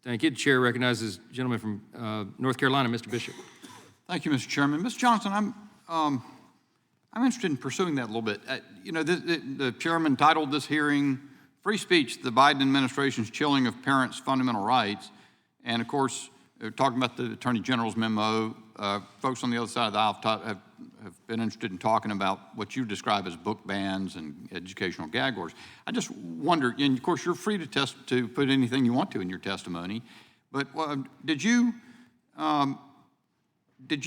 thank you. The chair recognizes the gentleman from North Carolina, Mr. Bishop. Thank you, Mr. Chairman. Ms. Johnson, I'm interested in pursuing that a little bit. The chairman titled this hearing, Free Speech, the Biden Administration's Chilling of Parents' Fundamental Rights. And of course, talking about the Attorney General's memo, folks on the other side of the aisle have been interested in talking about what you describe as book bans and educational gag orders. I just wonder, and of course you're free to put anything you want to in your testimony, But did you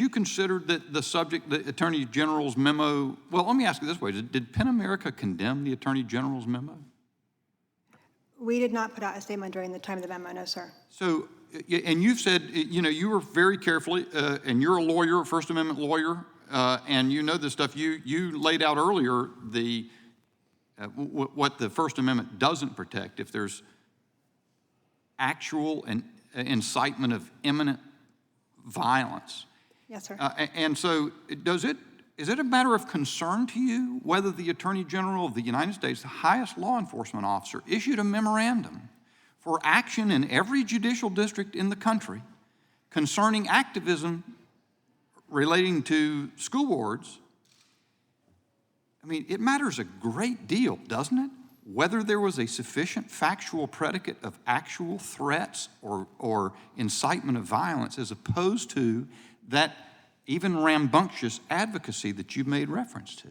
consider that the subject, the Attorney General's memo, well, let me ask you this way. Did PEN America condemn the Attorney General's memo? We did not put out a statement during the time of the memo, no, sir. So, and you've said, you were very carefully, and you're a lawyer, a First Amendment lawyer, and you know this stuff. You laid out earlier what the First Amendment doesn't protect if there's actual and incitement of imminent violence. Yes, sir. And so is it a matter of concern to you whether the Attorney General of the United States, the highest law enforcement officer, issued a memorandum for action in every judicial district in the country concerning activism relating to school boards? I mean, it matters a great deal, doesn't it? Whether there was a sufficient factual predicate of actual threats or incitement of violence as opposed to that even rambunctious advocacy that you made reference to.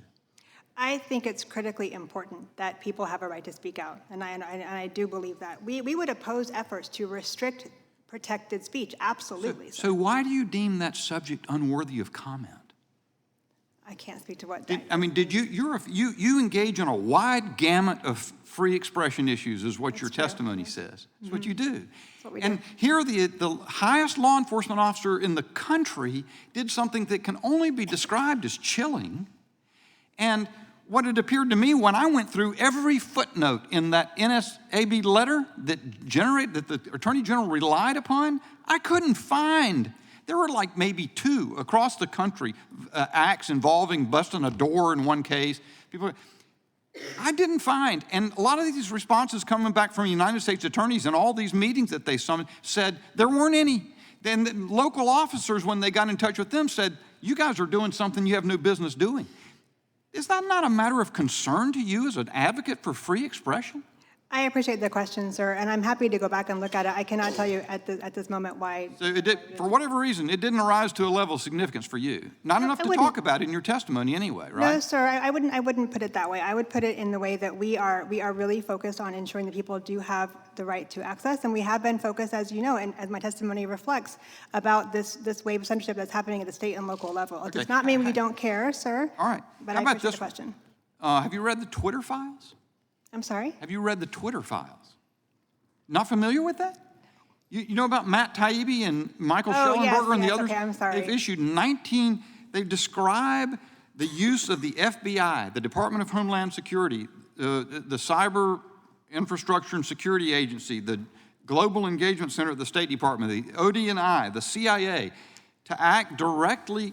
I think it's critically important that people have a right to speak out, and I do believe that. We would oppose efforts to restrict protected speech, absolutely. So why do you deem that subject unworthy of comment? I can't speak to what. Did you engage in a wide gamut of free expression issues, is what your testimony says. That's what you do. That's what we And do. here, the highest law enforcement officer in the country did something that can only be described as chilling. And what it appeared to me when I went through every footnote in that NSAB letter that the Attorney General relied upon, I couldn't find. There were like maybe 2 across the country acts involving busting a door in one case. I didn't find, and a lot of these responses coming back from United States attorneys and all these meetings that they summoned said there weren't any. Then the local officers, when they got in touch with them, said, you guys are doing something you have no business doing. Is that not a matter of concern to you as an advocate for free expression? I appreciate the question, sir, and I'm happy to go back and look at it. I cannot tell you at this moment why. So for whatever reason, it didn't arise to a level of significance for you. Not enough to talk about in your testimony anyway, right? No, sir, I wouldn't put it that way. I would put it in the way that we are really focused on ensuring that people do have the right to access, and we have been focused, as you know, and as my testimony reflects, about this wave of censorship that's happening at the state and local level. It does not mean we don't care, sir. All right. But How I about appreciate this the question. Have you read the Twitter files? I'm sorry? Have you read the Twitter files? Not familiar with that? You know about Matt Taibbi and Michael Schellenberger and the others? Okay, I'm sorry. They've issued 19, they describe the use of the FBI, the Department of Homeland Security, the Cyber Infrastructure and Security Agency, the Global Engagement Center at the State Department, the ODNI, the CIA, to act directly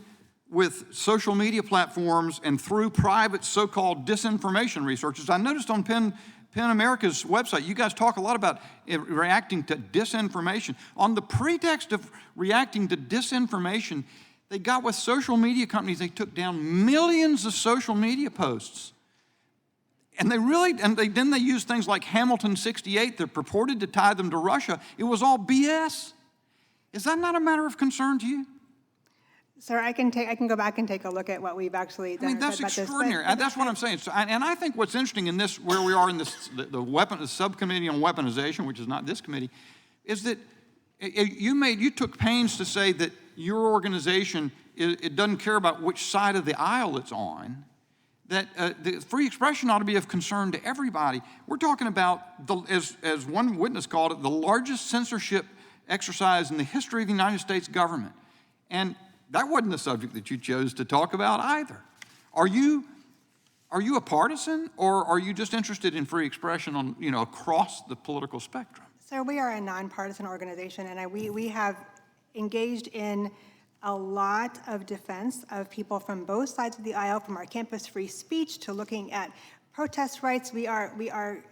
with social media platforms and through private so-called disinformation researchers. I noticed on PEN America's website, you guys talk a lot about reacting to disinformation. On the pretext of reacting to disinformation, they got with social media companies, they took down millions of social media posts. And then they used things like Hamilton 68 that purported to tie them to Russia. It was all BS. Is that not a matter of concern to you? Sir, I can go back and take a look at what we've actually done. I mean, that's extraordinary. That's what I'm saying. So, and I think what's interesting in this, where we are in this, the subcommittee on weaponization, which is not this committee, is that you took pains to say that your organization, it doesn't care about which side of the aisle it's on, that the free expression ought to be of concern to everybody. We're talking about, as one witness called it, the largest censorship exercise in the history of the United States government. And that wasn't the subject that you chose to talk about either. Are you a partisan, or are you just interested in free expression on, across the political spectrum? Sir, we are a nonpartisan organization, and we have engaged in a lot of defense of people from both sides of the aisle, from our campus free speech to looking at protest rights. We are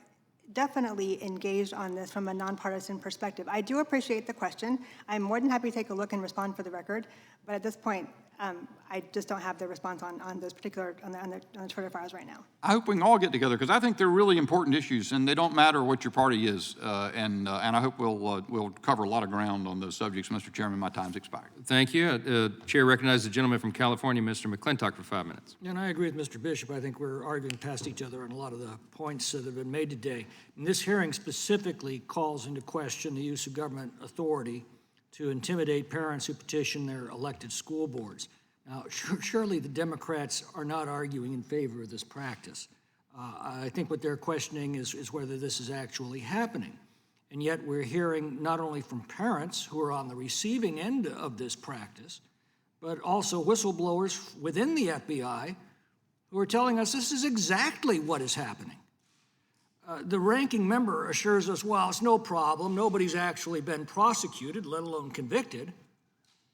definitely engaged on this from a nonpartisan perspective. I do appreciate the question. I'm more than happy to take a look and respond for the record, but at this point, I just don't have the response on those particular, on the Twitter files right now. I hope we can all get together, because I think they're really important issues, and they don't matter what your party is. And I hope we'll cover a lot of ground on those subjects. Mr. Chairman, my time's expired. Thank you. Chair recognizes the gentleman from California, Mr. McClintock, for 5 minutes. And I agree with Mr. Bishop. I think we're arguing past each other on a lot of the points that have been made today. And this hearing specifically calls into question the use of government authority to intimidate parents who petition their elected school boards. Now, surely the Democrats are not arguing in favor of this practice. I think what they're questioning is whether this is actually happening. And yet we're hearing not only from parents who are on the receiving end of this practice, but also whistleblowers within the FBI who are telling us this is exactly what is happening. The ranking member assures us, well, it's no problem. Nobody's actually been prosecuted, let alone convicted.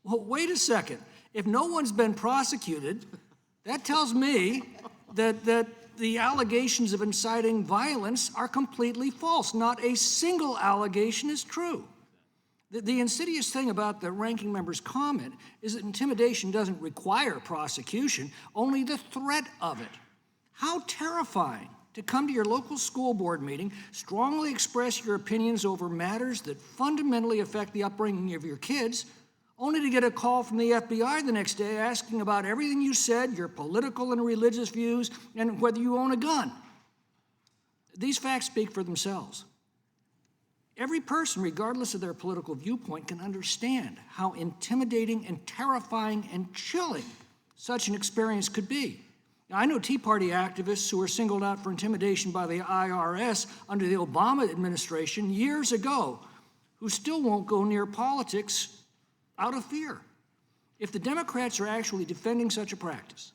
Well, wait a second. If no one's been prosecuted, that tells me that the allegations of inciting violence are completely false. Not a single allegation is true. The insidious thing about the ranking member's comment is that intimidation doesn't require prosecution, only the threat of it. How terrifying to come to your local school board meeting, strongly express your opinions over matters that fundamentally affect the upbringing of your kids, only to get a call from the FBI the next day asking about everything you said, your political and religious views, and whether you own a gun. These facts speak for themselves. Every person, regardless of their political viewpoint, can understand how intimidating and terrifying and chilling such an experience could be. Now, I know Tea Party activists who were singled out for intimidation by the IRS under the Obama administration years ago, who still won't go near politics out of fear. If the Democrats are actually defending such a practice,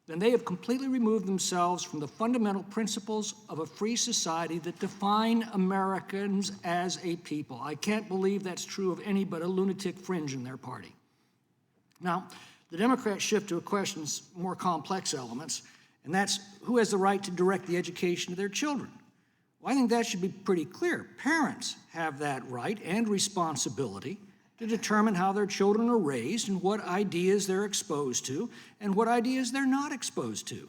then they have completely removed themselves from the fundamental principles of a free society that define Americans as a people. I can't believe that's true of any but a lunatic fringe in their party. Now, the Democrats shift to a question's more complex elements, and that's who has the right to direct the education of their children. Well, I think that should be pretty clear. Parents have that right and responsibility to determine how their children are raised and what ideas they're exposed to and what ideas they're not exposed to.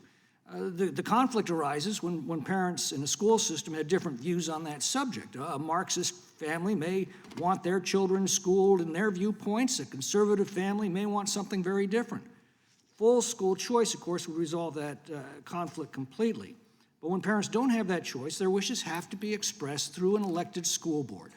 The conflict arises when parents in a school system have different views on that subject. A Marxist family may want their children schooled in their viewpoints. A conservative family may want something very different. Full school choice, of course, would resolve that conflict completely. But when parents don't have that choice, their wishes have to be expressed through an elected school board.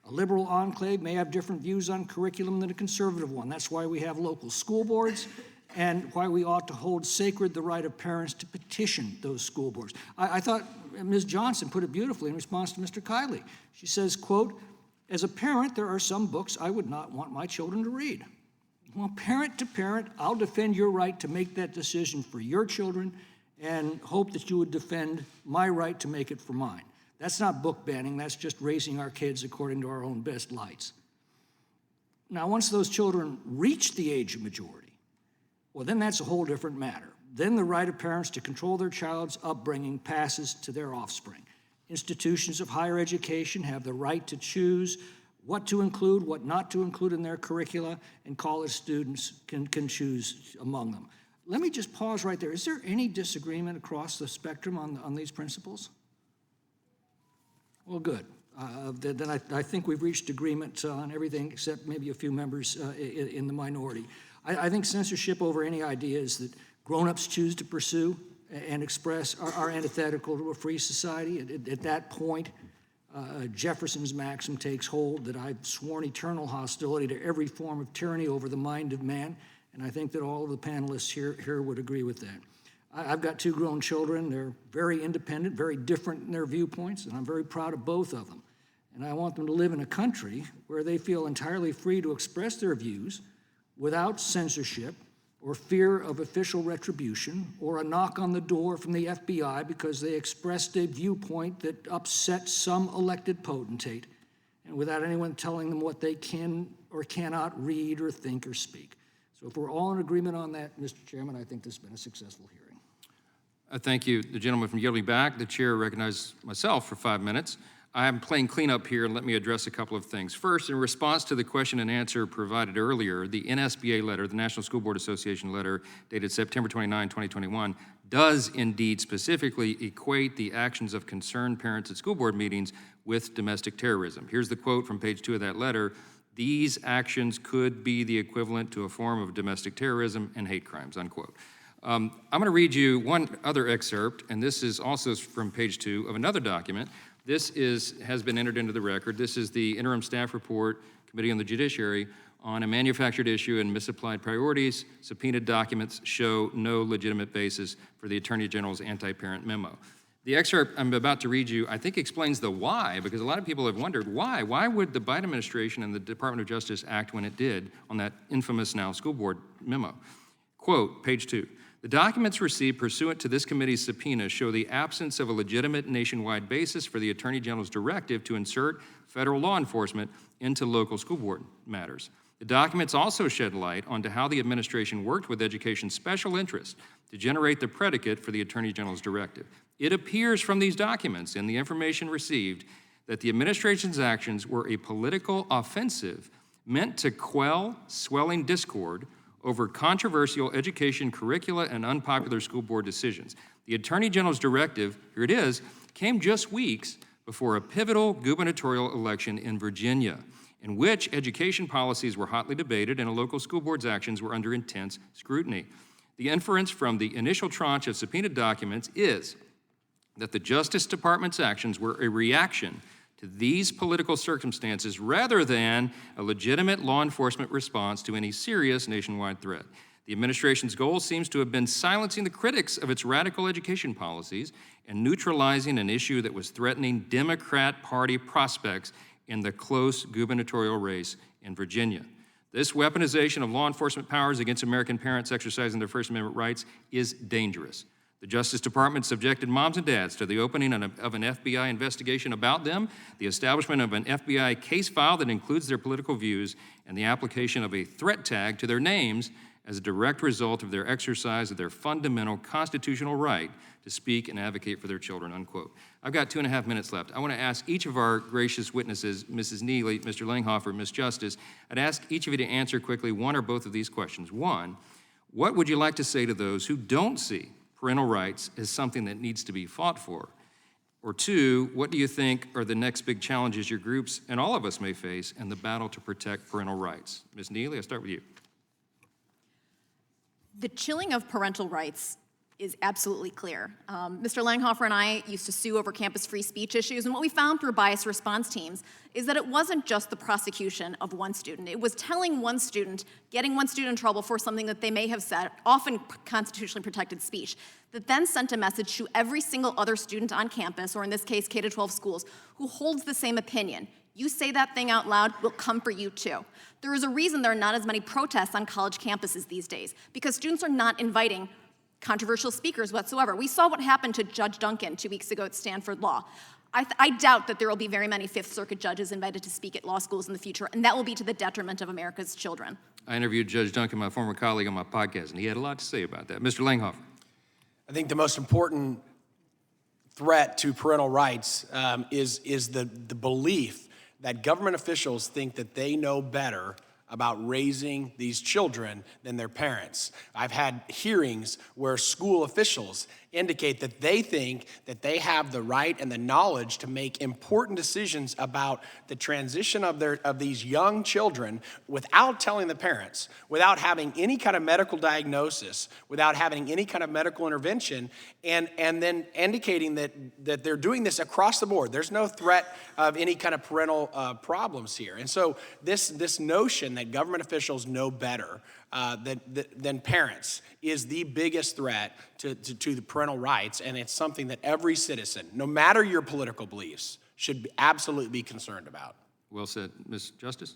A liberal enclave may have different views on curriculum than a conservative one. That's why we have local school boards and why we ought to hold sacred the right of parents to petition those school boards. I thought Ms. Johnson put it beautifully in response to Mr. Kiley. She says, quote, "As a parent, there are some books I would not want my children to read." Well, parent to parent, I'll defend your right to make that decision for your children and hope that you would defend my right to make it for mine. That's not book banning, that's just raising our kids according to our own best lights. Now, once those children reach the age of majority, well, then that's a whole different matter. Then the right of parents to control their child's upbringing passes to their offspring. Institutions of higher education have the right to choose what to include, what not to include in their curricula, and college students can choose among them. Let me just pause right there. Is there any disagreement across the spectrum on these principles? Well, good. Then I think we've reached agreement on everything except maybe a few members in the minority. I think censorship over any ideas that grown-ups choose to pursue and express are antithetical to a free society. At that point, Jefferson's maxim takes hold that I've sworn eternal hostility to every form of tyranny over the mind of man, and I think that all of the panelists here would agree with that. I've got 2 grown children. They're very independent, very different in their viewpoints, and I'm very proud of both of them. And I want them to live in a country where they feel entirely free to express their views without censorship or fear of official retribution or a knock on the door from the FBI because they expressed a viewpoint that upset some elected potentate, and without anyone telling them what they can or cannot read or think or speak. So if we're all in agreement on that, Mr. Chairman, I think this has been a successful hearing. Thank you. The gentleman from yielding back. The chair recognizes myself for 5 minutes. I'm playing cleanup here, and let me address a couple of things. First, in response to the question and answer provided earlier, the NSBA letter, the National School Board Association letter, dated September 29, 2021, does indeed specifically equate the actions of concerned parents at school board meetings with domestic terrorism. Here's the quote from page 2 of that letter. These actions could be the equivalent to a form of domestic terrorism and hate crimes, unquote. I'm going to read you one other excerpt, and this is also from page 2 of another document. This has been entered into the record. This is the interim staff report, Committee on the Judiciary, on a manufactured issue and misapplied priorities. Subpoenaed documents show no legitimate basis for the Attorney General's anti-parent memo. The excerpt I'm about to read you, I think, explains the why, because a lot of people have wondered why. Why would the Biden administration and the Department of Justice act when it did on that infamous now school board memo? Quote, page 2. The documents received pursuant to this committee's subpoena show the absence of a legitimate nationwide basis for the Attorney General's directive to insert federal law enforcement into local school board matters. The documents also shed light onto how the administration worked with education's special interests to generate the predicate for the Attorney General's directive. It appears from these documents and the information received that the administration's actions were a political offensive meant to quell swelling discord over controversial education curricula and unpopular school board decisions. The Attorney General's directive, here it is, came just weeks before a pivotal gubernatorial election in Virginia, in which education policies were hotly debated and a local school board's actions were under intense scrutiny. The inference from the initial tranche of subpoenaed documents is that the Justice Department's actions were a reaction to these political circumstances rather than a legitimate law enforcement response to any serious nationwide threat. The administration's goal seems to have been silencing the critics of its radical education policies and neutralizing an issue that was threatening Democrat Party prospects in the close gubernatorial race in Virginia. This weaponization of law enforcement powers against American parents exercising their First Amendment rights is dangerous. The Justice Department subjected moms and dads to the opening of an FBI investigation about them, the establishment of an FBI case file that includes their political views, and the application of a threat tag to their names as a direct result of their exercise of their fundamental constitutional right to speak and advocate for their children, unquote. I've got 2.5 minutes left. I want to ask each of our gracious witnesses, Mrs. Neely, Mr. Langhofer, Ms. Justice, I'd ask each of you to answer quickly one or both of these questions. One, what would you like to say to those who don't see parental rights as something that needs to be fought for? Or two, what do you think are the next big challenges your groups and all of us may face in the battle to protect parental rights? Ms. Neely, I'll start with you. The chilling of parental rights is absolutely clear. Mr. Langhofer and I used to sue over campus free speech issues, and what we found through bias response teams is that it wasn't just the prosecution of one student. It was telling one student, getting one student in trouble for something that they may have said, often constitutionally protected speech, that then sent a message to every single other student on campus, or in this case, K-12 schools, who holds the same opinion. You say that thing out loud, we'll come for you too. There is a reason there are not as many protests on college campuses these days, because students are not inviting controversial speakers whatsoever. We saw what happened to Judge Duncan 2 weeks ago at Stanford Law. I doubt that there will be very many Fifth Circuit judges invited to speak at law schools in the future, and that will be to the detriment of America's children. I interviewed Judge Duncan, my former colleague, on my podcast, and he had a lot to say about that. Mr. Langhofer. I think the most important threat to parental rights is the belief that government officials think that they know better about raising these children than their parents. I've had hearings where school officials indicate that they think that they have the right and the knowledge to make important decisions about the transition of these young children without telling the parents, without having any kind of medical diagnosis, without having any kind of medical intervention, and then indicating that they're doing this across the board. There's no threat of any kind of parental problems here. And so this notion that government officials know better than parents is the biggest threat to the parental rights, and it's something that every citizen, no matter your political beliefs, should absolutely be concerned about. Well said. Ms. Justice?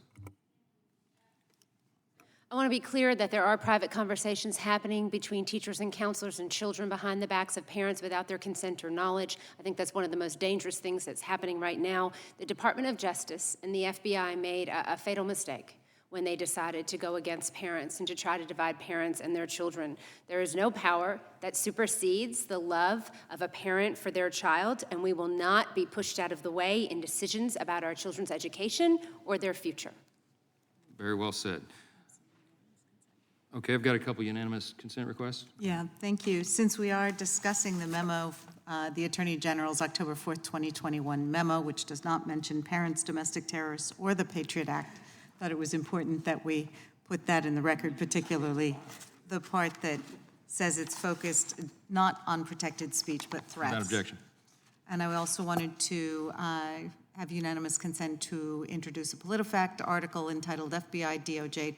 I want to be clear that there are private conversations happening between teachers and counselors and children behind the backs of parents without their consent or knowledge. I think that's one of the most dangerous things that's happening right now. The Department of Justice and the FBI made a fatal mistake when they decided to go against parents and to try to divide parents and their children. There is no power that supersedes the love of a parent for their child, and we will not be pushed out of the way in decisions about our children's education or their future. Very well said. Okay, I've got a couple unanimous consent requests. Yeah, thank you. Since we are discussing the memo, the Attorney General's October 4th, 2021 memo, which does not mention parents, domestic terrorists, or the Patriot Act, thought it was important that we put that in the record, particularly the part that says it's focused not on protected speech, but threats. Without objection. And I also wanted to have unanimous consent to introduce a PolitiFact article entitled FBI DOJ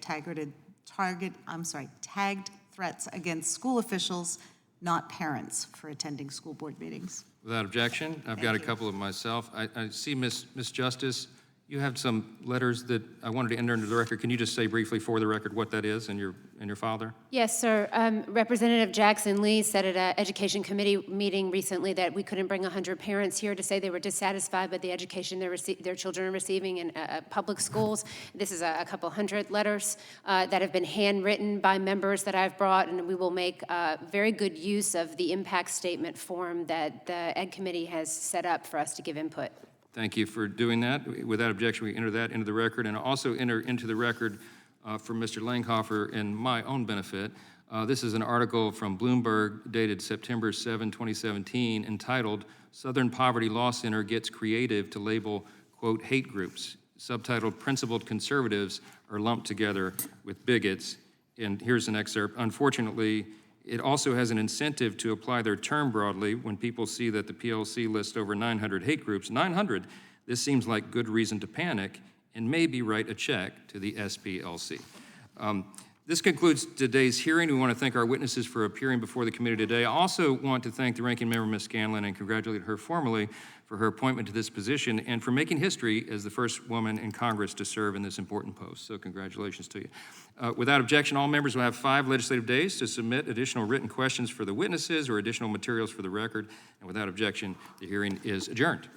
tagged threats against school officials, not parents, for attending school board meetings. Without objection, I've got a couple of myself. I see, Miss Justice, you have some letters that I wanted to enter into the record. Can you just say briefly for the record what that is and your father? Yes, sir. Representative Jackson Lee said at an education committee meeting recently that we couldn't bring 100 parents here to say they were dissatisfied with the education their children are receiving in public schools. This is a couple hundred letters that have been handwritten by members that I've brought, and we will make very good use of the impact statement form that the Ed Committee has set up for us to give input. Thank you for doing that. Without objection, we enter that into the record, and also enter into the record for Mr. Langhofer and my own benefit. This is an article from Bloomberg dated September 7, 2017, entitled "Southern Poverty Law Center Gets Creative to Label, quote, hate groups," subtitled "Principled Conservatives Are Lumped Together with Bigots." And here's an excerpt. Unfortunately, it also has an incentive to apply their term broadly. When people see that the PLC lists over 900 hate groups, 900, this seems like good reason to panic and maybe write a check to the SPLC. This concludes today's hearing. We want to thank our witnesses for appearing before the committee today. I also want to thank the ranking member, Ms. Scanlon, and congratulate her formally for her appointment to this position and for making history as the first woman in Congress to serve in this important post. So congratulations to you. Without objection, all members will have 5 legislative days to submit additional written questions for the witnesses or additional materials for the record. And without objection, the hearing is adjourned.